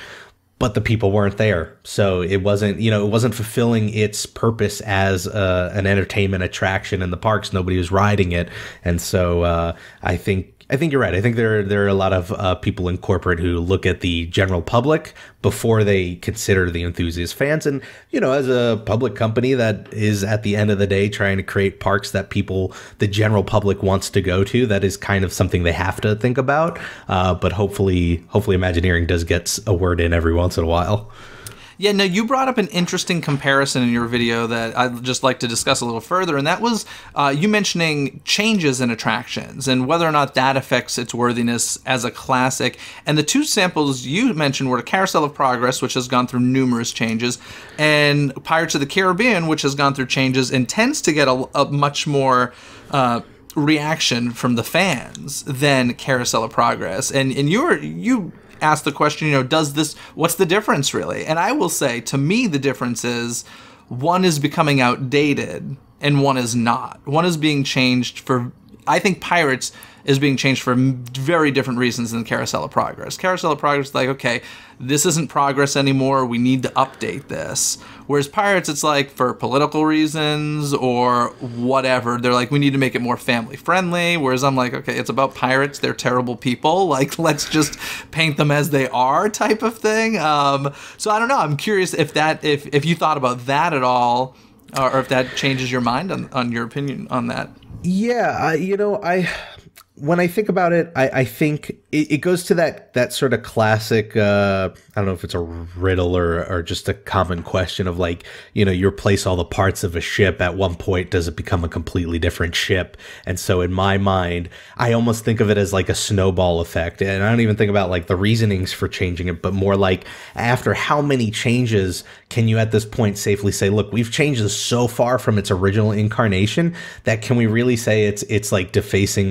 but the people weren't there. So it wasn't, you know, it wasn't fulfilling its purpose as an entertainment attraction in the parks. Nobody was riding it. And so I think you're right. I think there are a lot of people in corporate who look at the general public before they consider the enthusiast fans. And, you know, as a public company that is at the end of the day trying to create parks that the general public wants to go to, that is kind of something they have to think about. But hopefully Imagineering does get a word in every once in a while. Yeah, no, you brought up an interesting comparison in your video that I'd just like to discuss a little further, and that was you mentioning changes in attractions and whether or not that affects its worthiness as a classic. And the two samples you mentioned were Carousel of Progress, which has gone through numerous changes, and Pirates of the Caribbean, which has gone through changes and tends to get a much more reaction from the fans than Carousel of Progress. And you asked the question, you know, what's the difference really? And I will say, to me, the difference is one is becoming outdated and one is not. One is being changed I think Pirates is being changed for very different reasons than Carousel of Progress. Carousel of Progress is like, okay, this isn't progress anymore, we need to update this. Whereas Pirates, it's like for political reasons or whatever, they're like, we need to make it more family friendly. Whereas I'm like, okay, it's about pirates, they're terrible people, like, let's just paint them as they are type of thing. So I don't know, I'm curious if you thought about that at all, or if that changes your mind on your opinion on that. Yeah, when I think about it, I think it goes to that sort of classic, I don't know if it's a riddle or just a common question of, like, you know, you replace all the parts of a ship. At one point, does it become a completely different ship? And so in my mind, I almost think of it as like a snowball effect. And I don't even think about like the reasonings for changing it, but more like, after how many changes can you at this point safely say, look, we've changed this so far from its original incarnation that can we really say it's like defacing,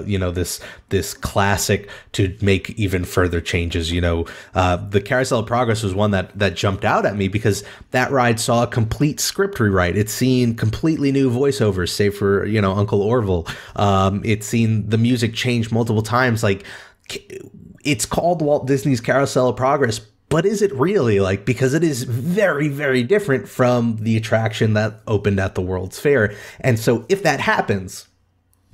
you know, this classic to make even further changes? You know, the Carousel of Progress was one that jumped out at me because that ride saw a complete script rewrite. It's seen completely new voiceovers, save for, you know, Uncle Orville. It's seen the music change multiple times. Like, it's called Walt Disney's Carousel of Progress, but is it really? Like, because it is very, very different from the attraction that opened at the World's Fair. And so if that happens,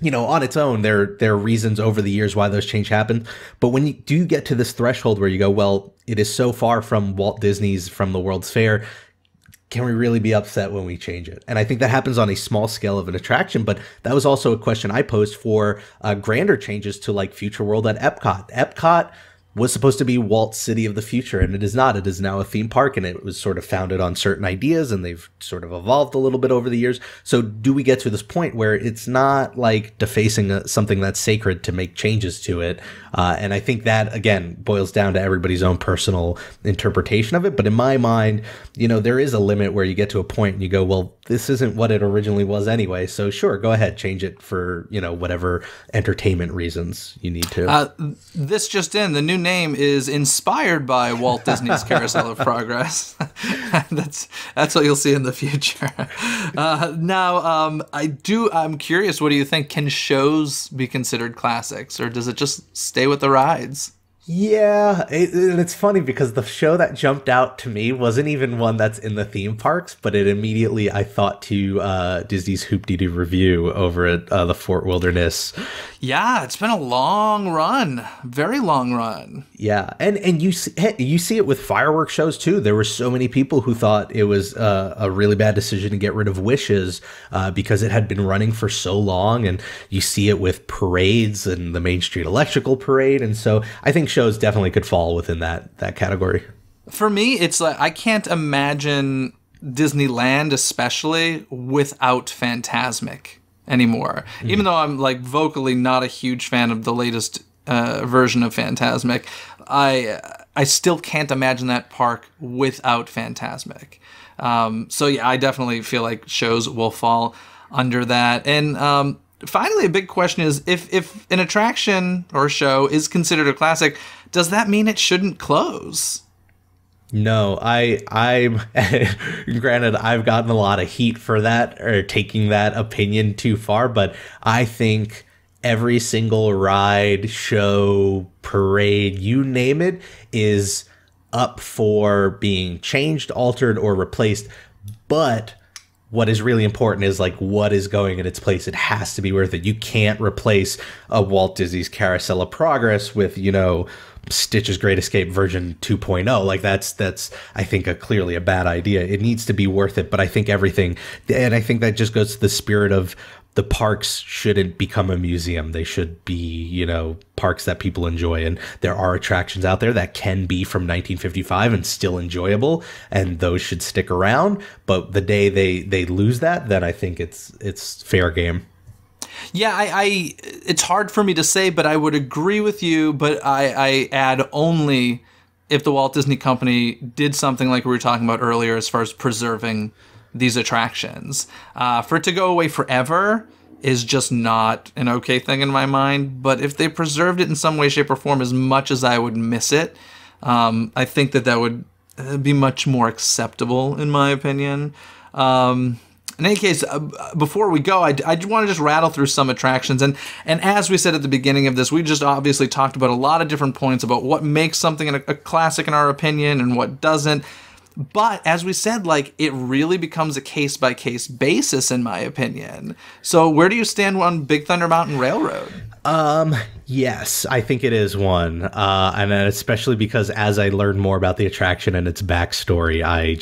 you know, on its own, there are reasons over the years why those changes happen. But when you do get to this threshold where you go, well, it is so far from Walt Disney's, from the World's Fair, can we really be upset when we change it? And I think that happens on a small scale of an attraction, but that was also a question I posed for grander changes to, like, Future World at Epcot. Epcot was supposed to be Walt's City of the Future, and it is not. It is now a theme park, and it was sort of founded on certain ideas, and they've sort of evolved a little bit over the years. So do we get to this point where it's not like defacing something that's sacred to make changes to it? And I think that, again, boils down to everybody's own personal interpretation of it. But in my mind, you know, there is a limit where you get to a point and you go, well, this isn't what it originally was anyway. So sure, go ahead, change it for, you know, whatever entertainment reasons you need to. This just in, the new name is inspired by Walt Disney's Carousel of Progress. That's what you'll see in the future. Now, I'm curious, what do you think? Can shows be considered classics, or does it just stay with the rides? Yeah, and it's funny because the show that jumped out to me wasn't even one that's in the theme parks, but it immediately I thought to Disney's Hoop-Dee-Doo Review over at the Fort Wilderness. Yeah, it's been a long run, very long run. Yeah, and you see it with fireworks shows too. There were so many people who thought it was a really bad decision to get rid of Wishes because it had been running for so long, and you see it with parades and the Main Street Electrical Parade, and so I think shows definitely could fall within that category. For me, it's like I can't imagine Disneyland, especially, without Fantasmic anymore. Mm. Even though I'm like vocally not a huge fan of the latest version of Fantasmic, I still can't imagine that park without Fantasmic. So yeah, I definitely feel like shows will fall under that. And finally, a big question is, if an attraction or show is considered a classic, does that mean it shouldn't close? No, I'm granted, I've gotten a lot of heat for that, or taking that opinion too far, but I think every single ride, show, parade, you name it, is up for being changed, altered, or replaced. But what is really important is like what is going in its place. It has to be worth it. You can't replace a Walt Disney's Carousel of Progress with, you know, Stitch's Great Escape version 2.0. Like that's I think clearly a bad idea. It needs to be worth it. But I think everything, and I think that just goes to the spirit of the parks shouldn't become a museum. They should be, you know, parks that people enjoy. And there are attractions out there that can be from 1955 and still enjoyable, and those should stick around. But the day they lose that, then I think it's fair game. Yeah, I it's hard for me to say, but I would agree with you. But I add only if the Walt Disney Company did something like we were talking about earlier as far as preserving these attractions. For it to go away forever is just not an okay thing in my mind. But if they preserved it in some way, shape, or form, as much as I would miss it, I think that would be much more acceptable, in my opinion. In any case, before we go, I want to just rattle through some attractions. And as we said at the beginning of this, we just obviously talked about a lot of different points about what makes something a classic in our opinion and what doesn't. But as we said, like, it really becomes a case-by-case basis, in my opinion. So where do you stand on Big Thunder Mountain Railroad? Yes, I think it is one. And especially because as I learn more about the attraction and its backstory, I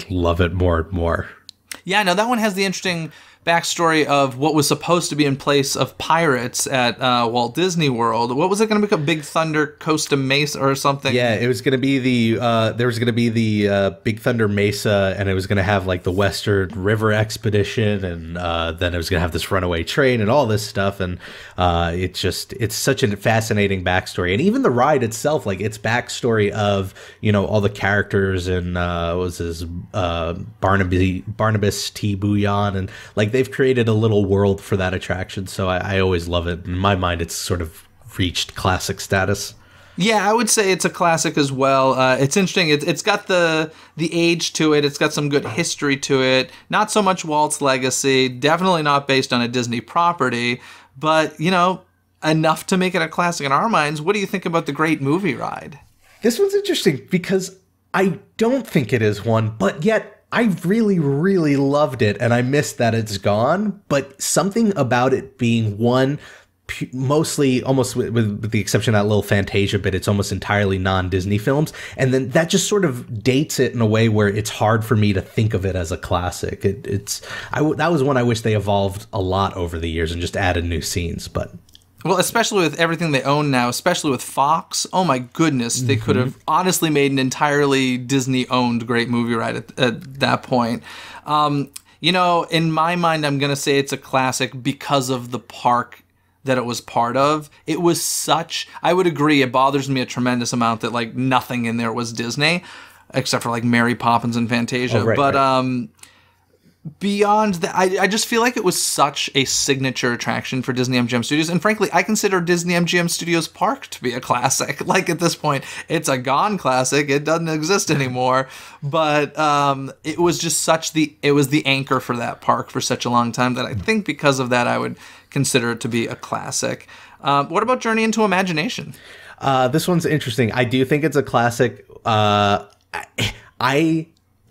love it more and more. Yeah, no, that one has the interesting backstory of what was supposed to be in place of pirates at Walt Disney World. What was it going to become? Big Thunder Costa Mesa or something? Yeah, it was going to be there was going to be the Big Thunder Mesa, and it was going to have like the Western River Expedition, and then it was going to have this runaway train and all this stuff. And it's such a fascinating backstory. And even the ride itself, like its backstory of, you know, all the characters and Barnabas T. Bouillon, and like they've created a little world for that attraction. So I always love it. In my mind, it's sort of reached classic status. Yeah, I would say it's a classic as well. It's interesting. It's got the age to it. It's got some good history to it. Not so much Walt's legacy. Definitely not based on a Disney property. But, you know, enough to make it a classic in our minds. What do you think about the Great Movie Ride? This one's interesting because I don't think it is one, but yet I really, really loved it, and I missed that it's gone. But something about it being one, mostly, almost with the exception of that little Fantasia bit, it's almost entirely non-Disney films. And then that just sort of dates it in a way where it's hard for me to think of it as a classic. That was one I wish they evolved a lot over the years and just added new scenes, but... Well, especially with everything they own now, especially with Fox, oh my goodness, they could have honestly made an entirely Disney-owned Great Movie Ride at that point. You know, in my mind, I'm going to say it's a classic because of the park that it was part of. It was such, I would agree, it bothers me a tremendous amount that, like, nothing in there was Disney, except for, like, Mary Poppins and Fantasia. Oh, right, but, right. Beyond that, I just feel like it was such a signature attraction for Disney MGM Studios. And frankly, I consider Disney MGM Studios Park to be a classic. Like, at this point, it's a gone classic. It doesn't exist anymore. But it was just it was the anchor for that park for such a long time that I think because of that, I would consider it to be a classic. What about Journey into Imagination? This one's interesting. I do think it's a classic.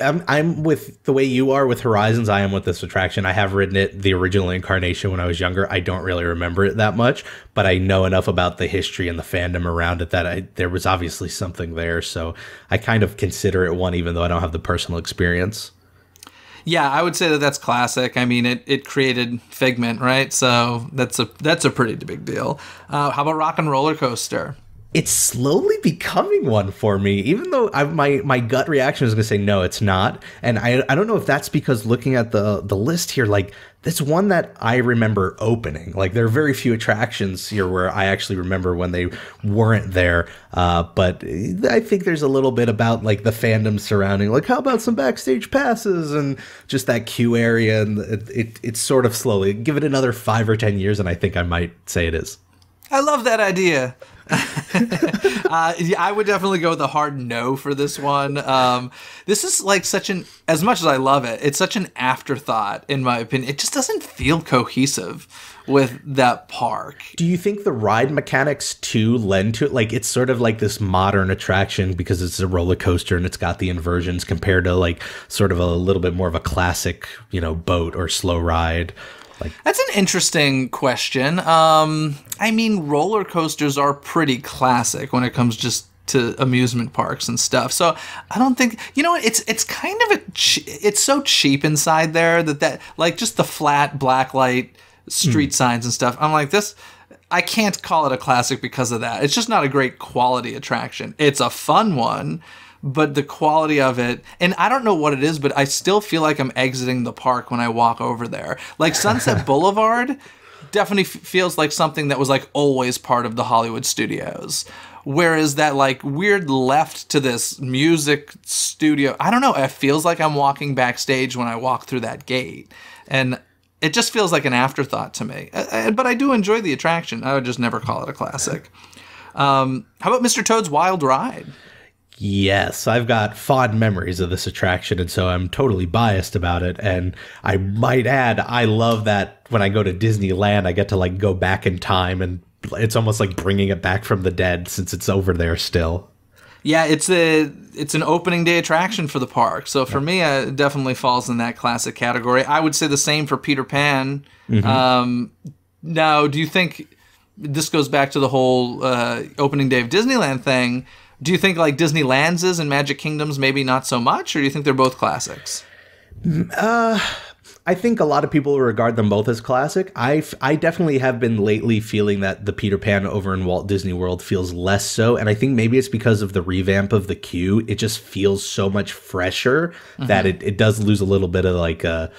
I'm with the way you are with Horizons. I am with this attraction. I have ridden it, the original incarnation, when I was younger. I don't really remember it that much, but I know enough about the history and the fandom around it that there was obviously something there. So I kind of consider it one, even though I don't have the personal experience. Yeah, I would say that that's classic. I mean, it created Figment, right? So that's a pretty big deal. How about Rock and Roller Coaster? It's slowly becoming one for me, even though my gut reaction is going to say no, it's not. And I don't know if that's because looking at the list here, like, that's one that I remember opening. Like, there are very few attractions here where I actually remember when they weren't there. But I think there's a little bit about, like, the fandom surrounding, like, how about some backstage passes and just that queue area. And it's sort of slowly. Give it another 5 or 10 years, and I think I might say it is. I love that idea. I would definitely go with a hard no for this one. This is like as much as I love it, it's such an afterthought, in my opinion. It just doesn't feel cohesive with that park. Do you think the ride mechanics too lend to it? Like, it's sort of like this modern attraction because it's a roller coaster and it's got the inversions compared to like sort of a little bit more of a classic, boat or slow ride. That's an interesting question. I mean, roller coasters are pretty classic when it comes just to amusement parks and stuff. So I don't think, it's kind of it's so cheap inside there that like just the flat black light street signs and stuff. I'm like, I can't call it a classic because of that. It's just not a great quality attraction. It's a fun one, but the quality of it, and I don't know what it is, but I still feel like I'm exiting the park when I walk over there. Like Sunset Boulevard definitely feels like something that was like always part of the Hollywood studios. Whereas that like weird left to this music studio, I don't know, it feels like I'm walking backstage when I walk through that gate. And it just feels like an afterthought to me. But I do enjoy the attraction. I would just never call it a classic. How about Mr. Toad's Wild Ride? Yes, I've got fond memories of this attraction, and so I'm totally biased about it. And I might add, I love that when I go to Disneyland, I get to like go back in time, and it's almost like bringing it back from the dead since it's over there still. Yeah, it's an opening day attraction for the park. So for me, it definitely falls in that classic category. I would say the same for Peter Pan. Now, do you think this goes back to the whole opening day of Disneyland thing? Do you think like Disneyland's and Magic Kingdom's maybe not so much, or do you think they're both classics? I think a lot of people regard them both as classic. I definitely have been lately feeling that the Peter Pan over in Walt Disney World feels less so, and I think maybe it's because of the revamp of the queue. It just feels so much fresher that it does lose a little bit of like the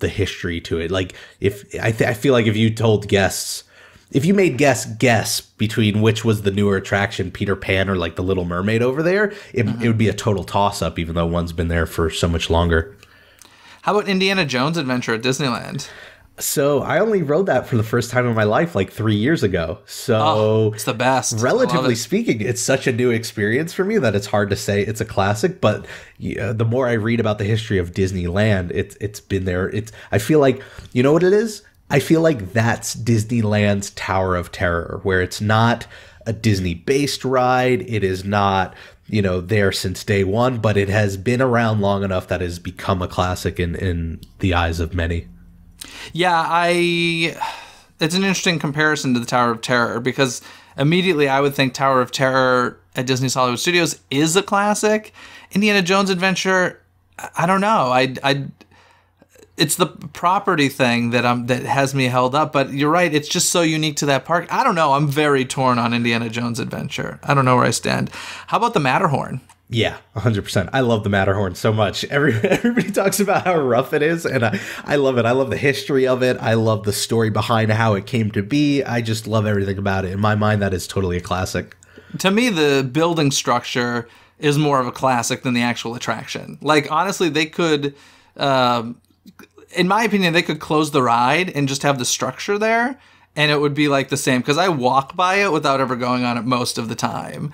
history to it. Like I feel like if you told guests, if you made guests guess between which was the newer attraction, Peter Pan or like the Little Mermaid over there, it would be a total toss-up, even though one's been there for so much longer. How about Indiana Jones Adventure at Disneyland? So I only rode that for the first time in my life like 3 years ago. So it's the best. Relatively speaking, it's such a new experience for me that it's hard to say it's a classic. But the more I read about the history of Disneyland, it's been there. I feel like, you know what it is? I feel like that's Disneyland's Tower of Terror, where it's not a Disney-based ride. It is not, there since day one, but it has been around long enough that it has become a classic in the eyes of many. Yeah, it's an interesting comparison to the Tower of Terror, because immediately I would think Tower of Terror at Disney's Hollywood Studios is a classic. Indiana Jones Adventure, I don't know. It's the property thing that has me held up, but you're right. It's just so unique to that park. I don't know. I'm very torn on Indiana Jones Adventure. I don't know where I stand. How about the Matterhorn? Yeah, 100%. I love the Matterhorn so much. Everybody talks about how rough it is, and I love it. I love the history of it. I love the story behind how it came to be. I just love everything about it. In my mind, that is totally a classic. To me, the building structure is more of a classic than the actual attraction. Like, honestly, they could... in my opinion, they could close the ride and just have the structure there, and it would be like the same because I walk by it without ever going on it most of the time.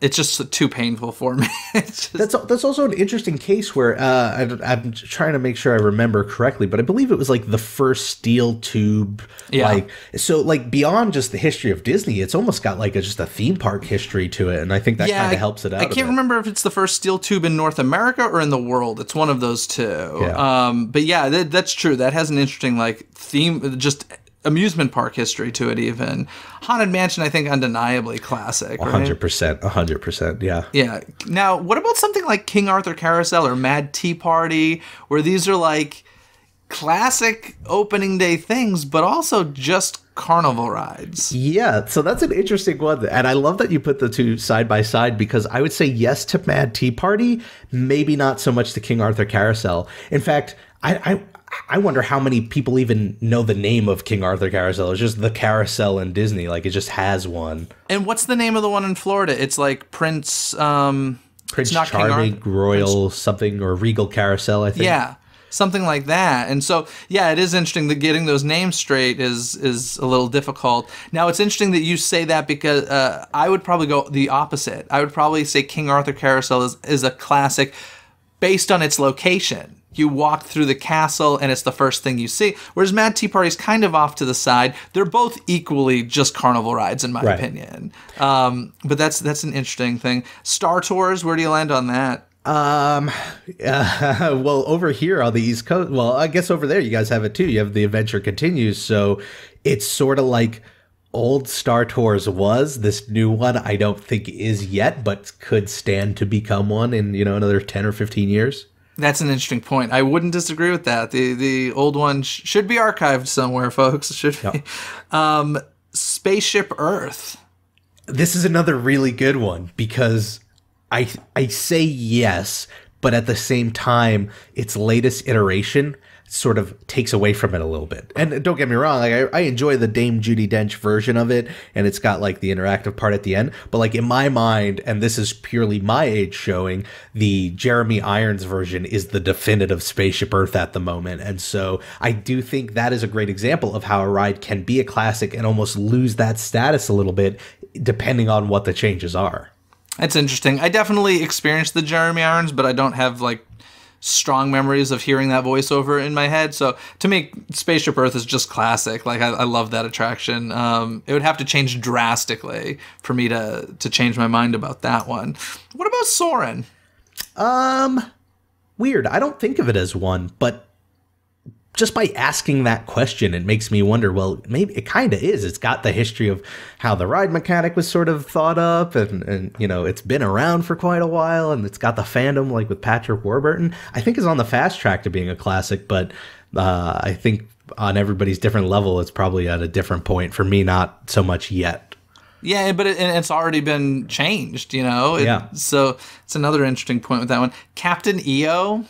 It's just too painful for me. That's also an interesting case where I'm trying to make sure I remember correctly, but I believe it was like the first steel tube. Like, so like beyond just the history of Disney, it's almost got like just a theme park history to it, and I think that kind of helps it out. I can't remember if it's the first steel tube in North America or in the world. It's one of those two. But yeah, that's true. That has an interesting like theme, just amusement park history to it. Even Haunted Mansion, I think, undeniably classic. 100%. Yeah. Yeah. Now, what about something like King Arthur Carousel or Mad Tea Party, where these are like classic opening day things, but also just carnival rides? Yeah, so that's an interesting one. And I love that you put the two side by side, because I would say yes to Mad Tea Party, maybe not so much to King Arthur Carousel. In fact, I wonder how many people even know the name of King Arthur Carousel. It's just the carousel in Disney. Like, it just has one. And what's the name of the one in Florida? It's like Prince Charming, Royal something, or Regal Carousel, I think. Yeah, something like that. And so, yeah, it is interesting that getting those names straight is a little difficult. Now, it's interesting that you say that, because I would probably go the opposite. I would probably say King Arthur Carousel is a classic based on its location. You walk through the castle and it's the first thing you see. Whereas Mad Tea Party is kind of off to the side. They're both equally just carnival rides, in my opinion. But that's an interesting thing. Star Tours, where do you land on that? Well, over here on the East Coast, well, I guess over there you guys have it too. You have The Adventure Continues. So it's sort of like old Star Tours was. This new one I don't think is yet, but could stand to become one in, another 10 or 15 years. That's an interesting point. I wouldn't disagree with that. The old one should be archived somewhere, folks. It should be. Spaceship Earth. This is another really good one, because I say yes, but at the same time, its latest iteration sort of takes away from it a little bit. And don't get me wrong, like I enjoy the Dame Judi Dench version of it, and it's got like the interactive part at the end, but like in my mind, and this is purely my age showing, the Jeremy Irons version is the definitive Spaceship Earth at the moment. And so I do think that is a great example of how a ride can be a classic and almost lose that status a little bit depending on what the changes are. That's interesting. I definitely experienced the Jeremy Irons, but I don't have like strong memories of hearing that voiceover in my head. So to me, Spaceship Earth is just classic. Like I love that attraction. It would have to change drastically for me to change my mind about that one. What about Soarin'? Weird. I don't think of it as one, but just by asking that question, it makes me wonder, well, maybe it kind of is. It's got the history of how the ride mechanic was sort of thought up, and it's been around for quite a while, and it's got the fandom, like with Patrick Warburton. I think it's on the fast track to being a classic, but I think on everybody's different level, it's probably at a different point. For me, not so much yet. Yeah, but it's already been changed, Yeah. So it's another interesting point with that one. Captain EO?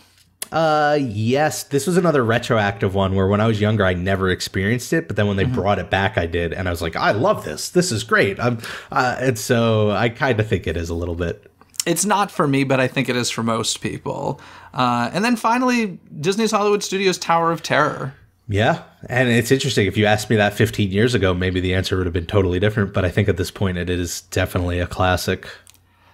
Yes, this was another retroactive one where when I was younger, I never experienced it, but then when they brought it back, I did, and I was like, I love this. This is great. And so I kind of think it is a little bit. It's not for me, but I think it is for most people. And then finally, Disney's Hollywood Studios' Tower of Terror. Yeah, and it's interesting. If you asked me that 15 years ago, maybe the answer would have been totally different, but I think at this point it is definitely a classic.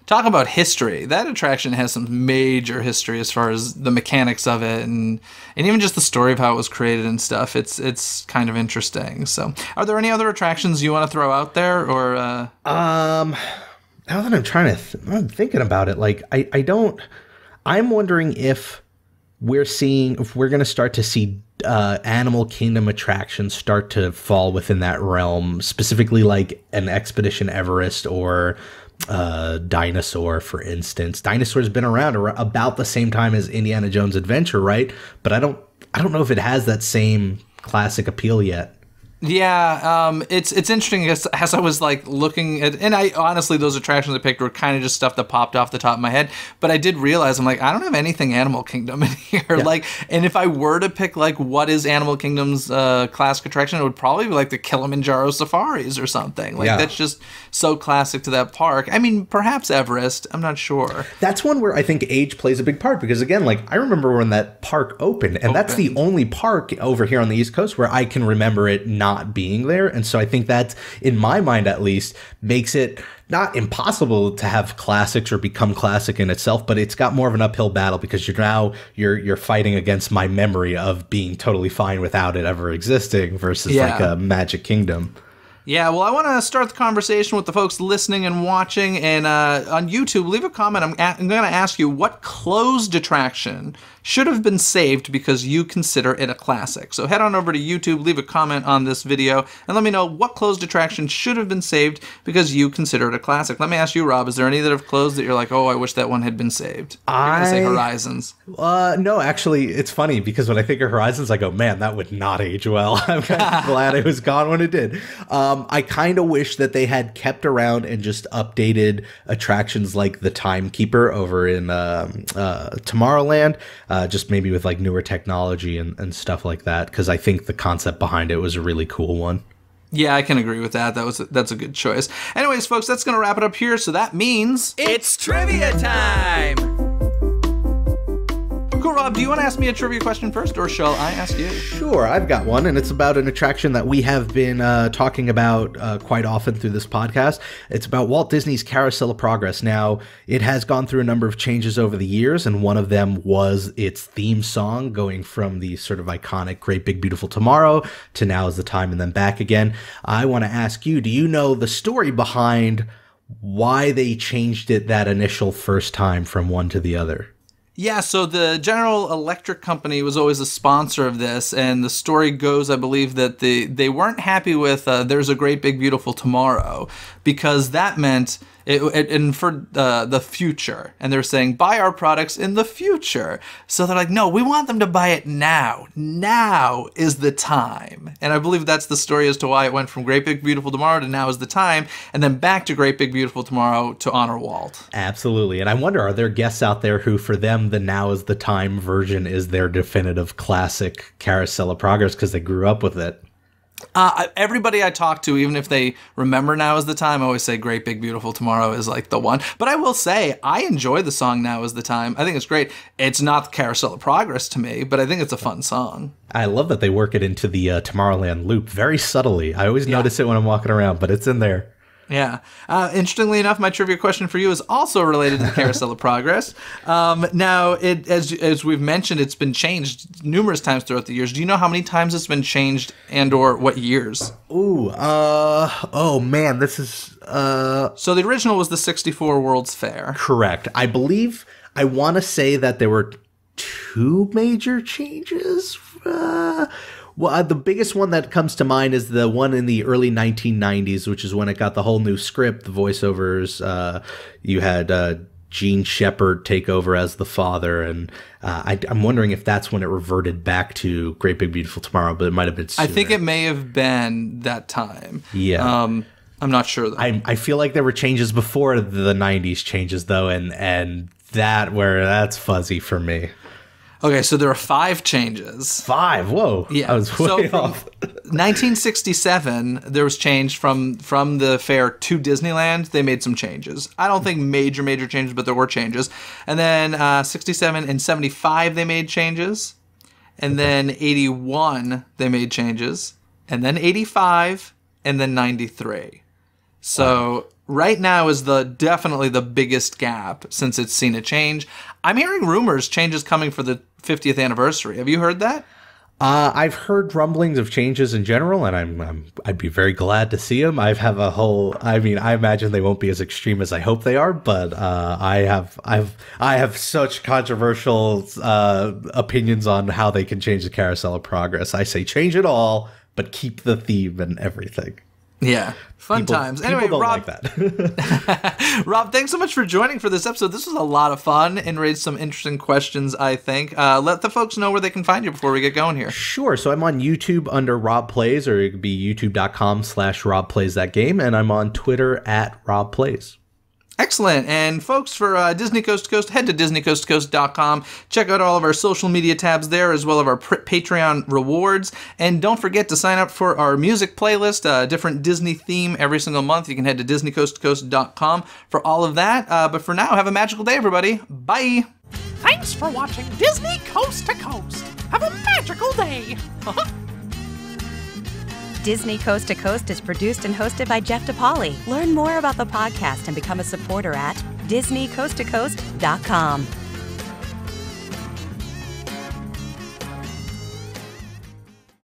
Talk about history. That attraction has some major history as far as the mechanics of it, and even just the story of how it was created and stuff. It's kind of interesting. So, are there any other attractions you want to throw out there, or? Now that I'm thinking about it, like I'm wondering if we're going to start to see Animal Kingdom attractions start to fall within that realm, specifically like an Expedition Everest or Dinosaur, for instance. Dinosaur's been around about the same time as Indiana Jones Adventure, right? But I don't know if it has that same classic appeal yet. Yeah, it's interesting as I was like looking at, and I honestly, those attractions I picked were kind of just stuff that popped off the top of my head, but I did realize, I'm like, I don't have anything Animal Kingdom in here. Yeah. Like, and if I were to pick like what is Animal Kingdom's classic attraction, it would probably be like the Kilimanjaro Safaris or something. Like, that's just so classic to that park. I mean, perhaps Everest, I'm not sure. That's one where I think age plays a big part, because again, like I remember when that park opened, and that's the only park over here on the East Coast where I can remember it not not being there. And so I think that, in my mind at least, makes it not impossible to have classics or become classic in itself, but it's got more of an uphill battle because you're fighting against my memory of being totally fine without it ever existing versus like a Magic Kingdom. Yeah, well, I want to start the conversation with the folks listening and watching, and on YouTube, leave a comment. I'm going to ask you, what closed attraction should have been saved because you consider it a classic? So head on over to YouTube, leave a comment on this video, and let me know what closed attraction should have been saved because you consider it a classic. Let me ask you, Rob, is there any that have closed that you're like, oh, I wish that one had been saved? You're going to say Horizons. No, actually, it's funny because when I think of Horizons, I go, man, that would not age well. I'm kind of glad it was gone when it did. I kind of wish that they had kept around and just updated attractions like the Timekeeper over in Tomorrowland, just maybe with like newer technology and stuff like that, because I think the concept behind it was a really cool one. Yeah, I can agree with that. That's a good choice. Anyways, folks, that's going to wrap it up here. So that means it's trivia time! Cool, Rob, do you want to ask me a trivia question first, or shall I ask you? Sure, I've got one, and it's about an attraction that we have been talking about quite often through this podcast. It's about Walt Disney's Carousel of Progress. Now, it has gone through a number of changes over the years, and one of them was its theme song, going from the sort of iconic Great Big Beautiful Tomorrow to Now is the Time and then back again. I want to ask you, do you know the story behind why they changed it that initial first time from one to the other? Yeah, so the General Electric Company was always a sponsor of this, and the story goes, I believe, that they weren't happy with There's a Great Big Beautiful Tomorrow, because that meant and for the future, and they're saying buy our products in the future. So they're like, no, we want them to buy it now. Now is the time. And I believe that's the story as to why it went from Great Big Beautiful Tomorrow to Now is the Time, and then back to Great Big Beautiful Tomorrow to honor Walt. Absolutely. And I wonder, are there guests out there who, for them, the Now is the Time version is their definitive classic Carousel of Progress because they grew up with it? Everybody I talk to, even if they remember Now is the Time, I always say Great Big Beautiful Tomorrow is like the one. But I will say, I enjoy the song Now is the Time. I think it's great. It's not the Carousel of Progress to me, but I think it's a fun song. I love that they work it into the Tomorrowland loop very subtly. I always notice it when I'm walking around, but it's in there. Yeah. Interestingly enough, my trivia question for you is also related to the Carousel of Progress. Now, as we've mentioned, it's been changed numerous times throughout the years. Do you know how many times it's been changed and or what years? Ooh, oh man, this is... So the original was the 64 World's Fair. Correct. I believe, I want to say that there were 2 major changes. Well, the biggest one that comes to mind is the one in the early 1990s, which is when it got the whole new script, the voiceovers. You had Gene Shepard take over as the father, and I'm wondering if that's when it reverted back to Great Big Beautiful Tomorrow, but it might have been sooner. I think it may have been that time. Yeah. I'm not sure, though. I feel like there were changes before the 90s changes, though, and that's fuzzy for me. Okay, so there are 5 changes. 5? Whoa. Yeah. I was way off. 1967, there was change from the fair to Disneyland. They made some changes. I don't think major changes, but there were changes. And then 67 and 75, they made changes. And then 81, they made changes. And then 85, and then 93. So right now is definitely the biggest gap since it's seen a change. I'm hearing rumors changes coming for the 50th anniversary. Have you heard that? I've heard rumblings of changes in general, and I'd be very glad to see them. I imagine they won't be as extreme as I hope they are, but I have such controversial opinions on how they can change the Carousel of Progress. I say change it all, but keep the theme and everything. Yeah. Fun times. Anyway, don't Rob, like that. Rob, thanks so much for joining for this episode. This was a lot of fun and raised some interesting questions, I think. Let the folks know where they can find you before we get going here. Sure. So I'm on YouTube under Rob Plays, or it could be youtube.com/Rob Plays That Game, and I'm on Twitter @Rob Plays. Excellent. And folks, for Disney Coast to Coast, head to DisneyCoastToCoast.com. Check out all of our social media tabs there, as well as our Patreon rewards. And don't forget to sign up for our music playlist, a different Disney theme every single month. You can head to DisneyCoastToCoast.com for all of that. But for now, have a magical day, everybody. Bye. Thanks for watching Disney Coast to Coast. Have a magical day. Disney Coast to Coast is produced and hosted by Jeff DePaoli. Learn more about the podcast and become a supporter at DisneyCoastToCoast.com.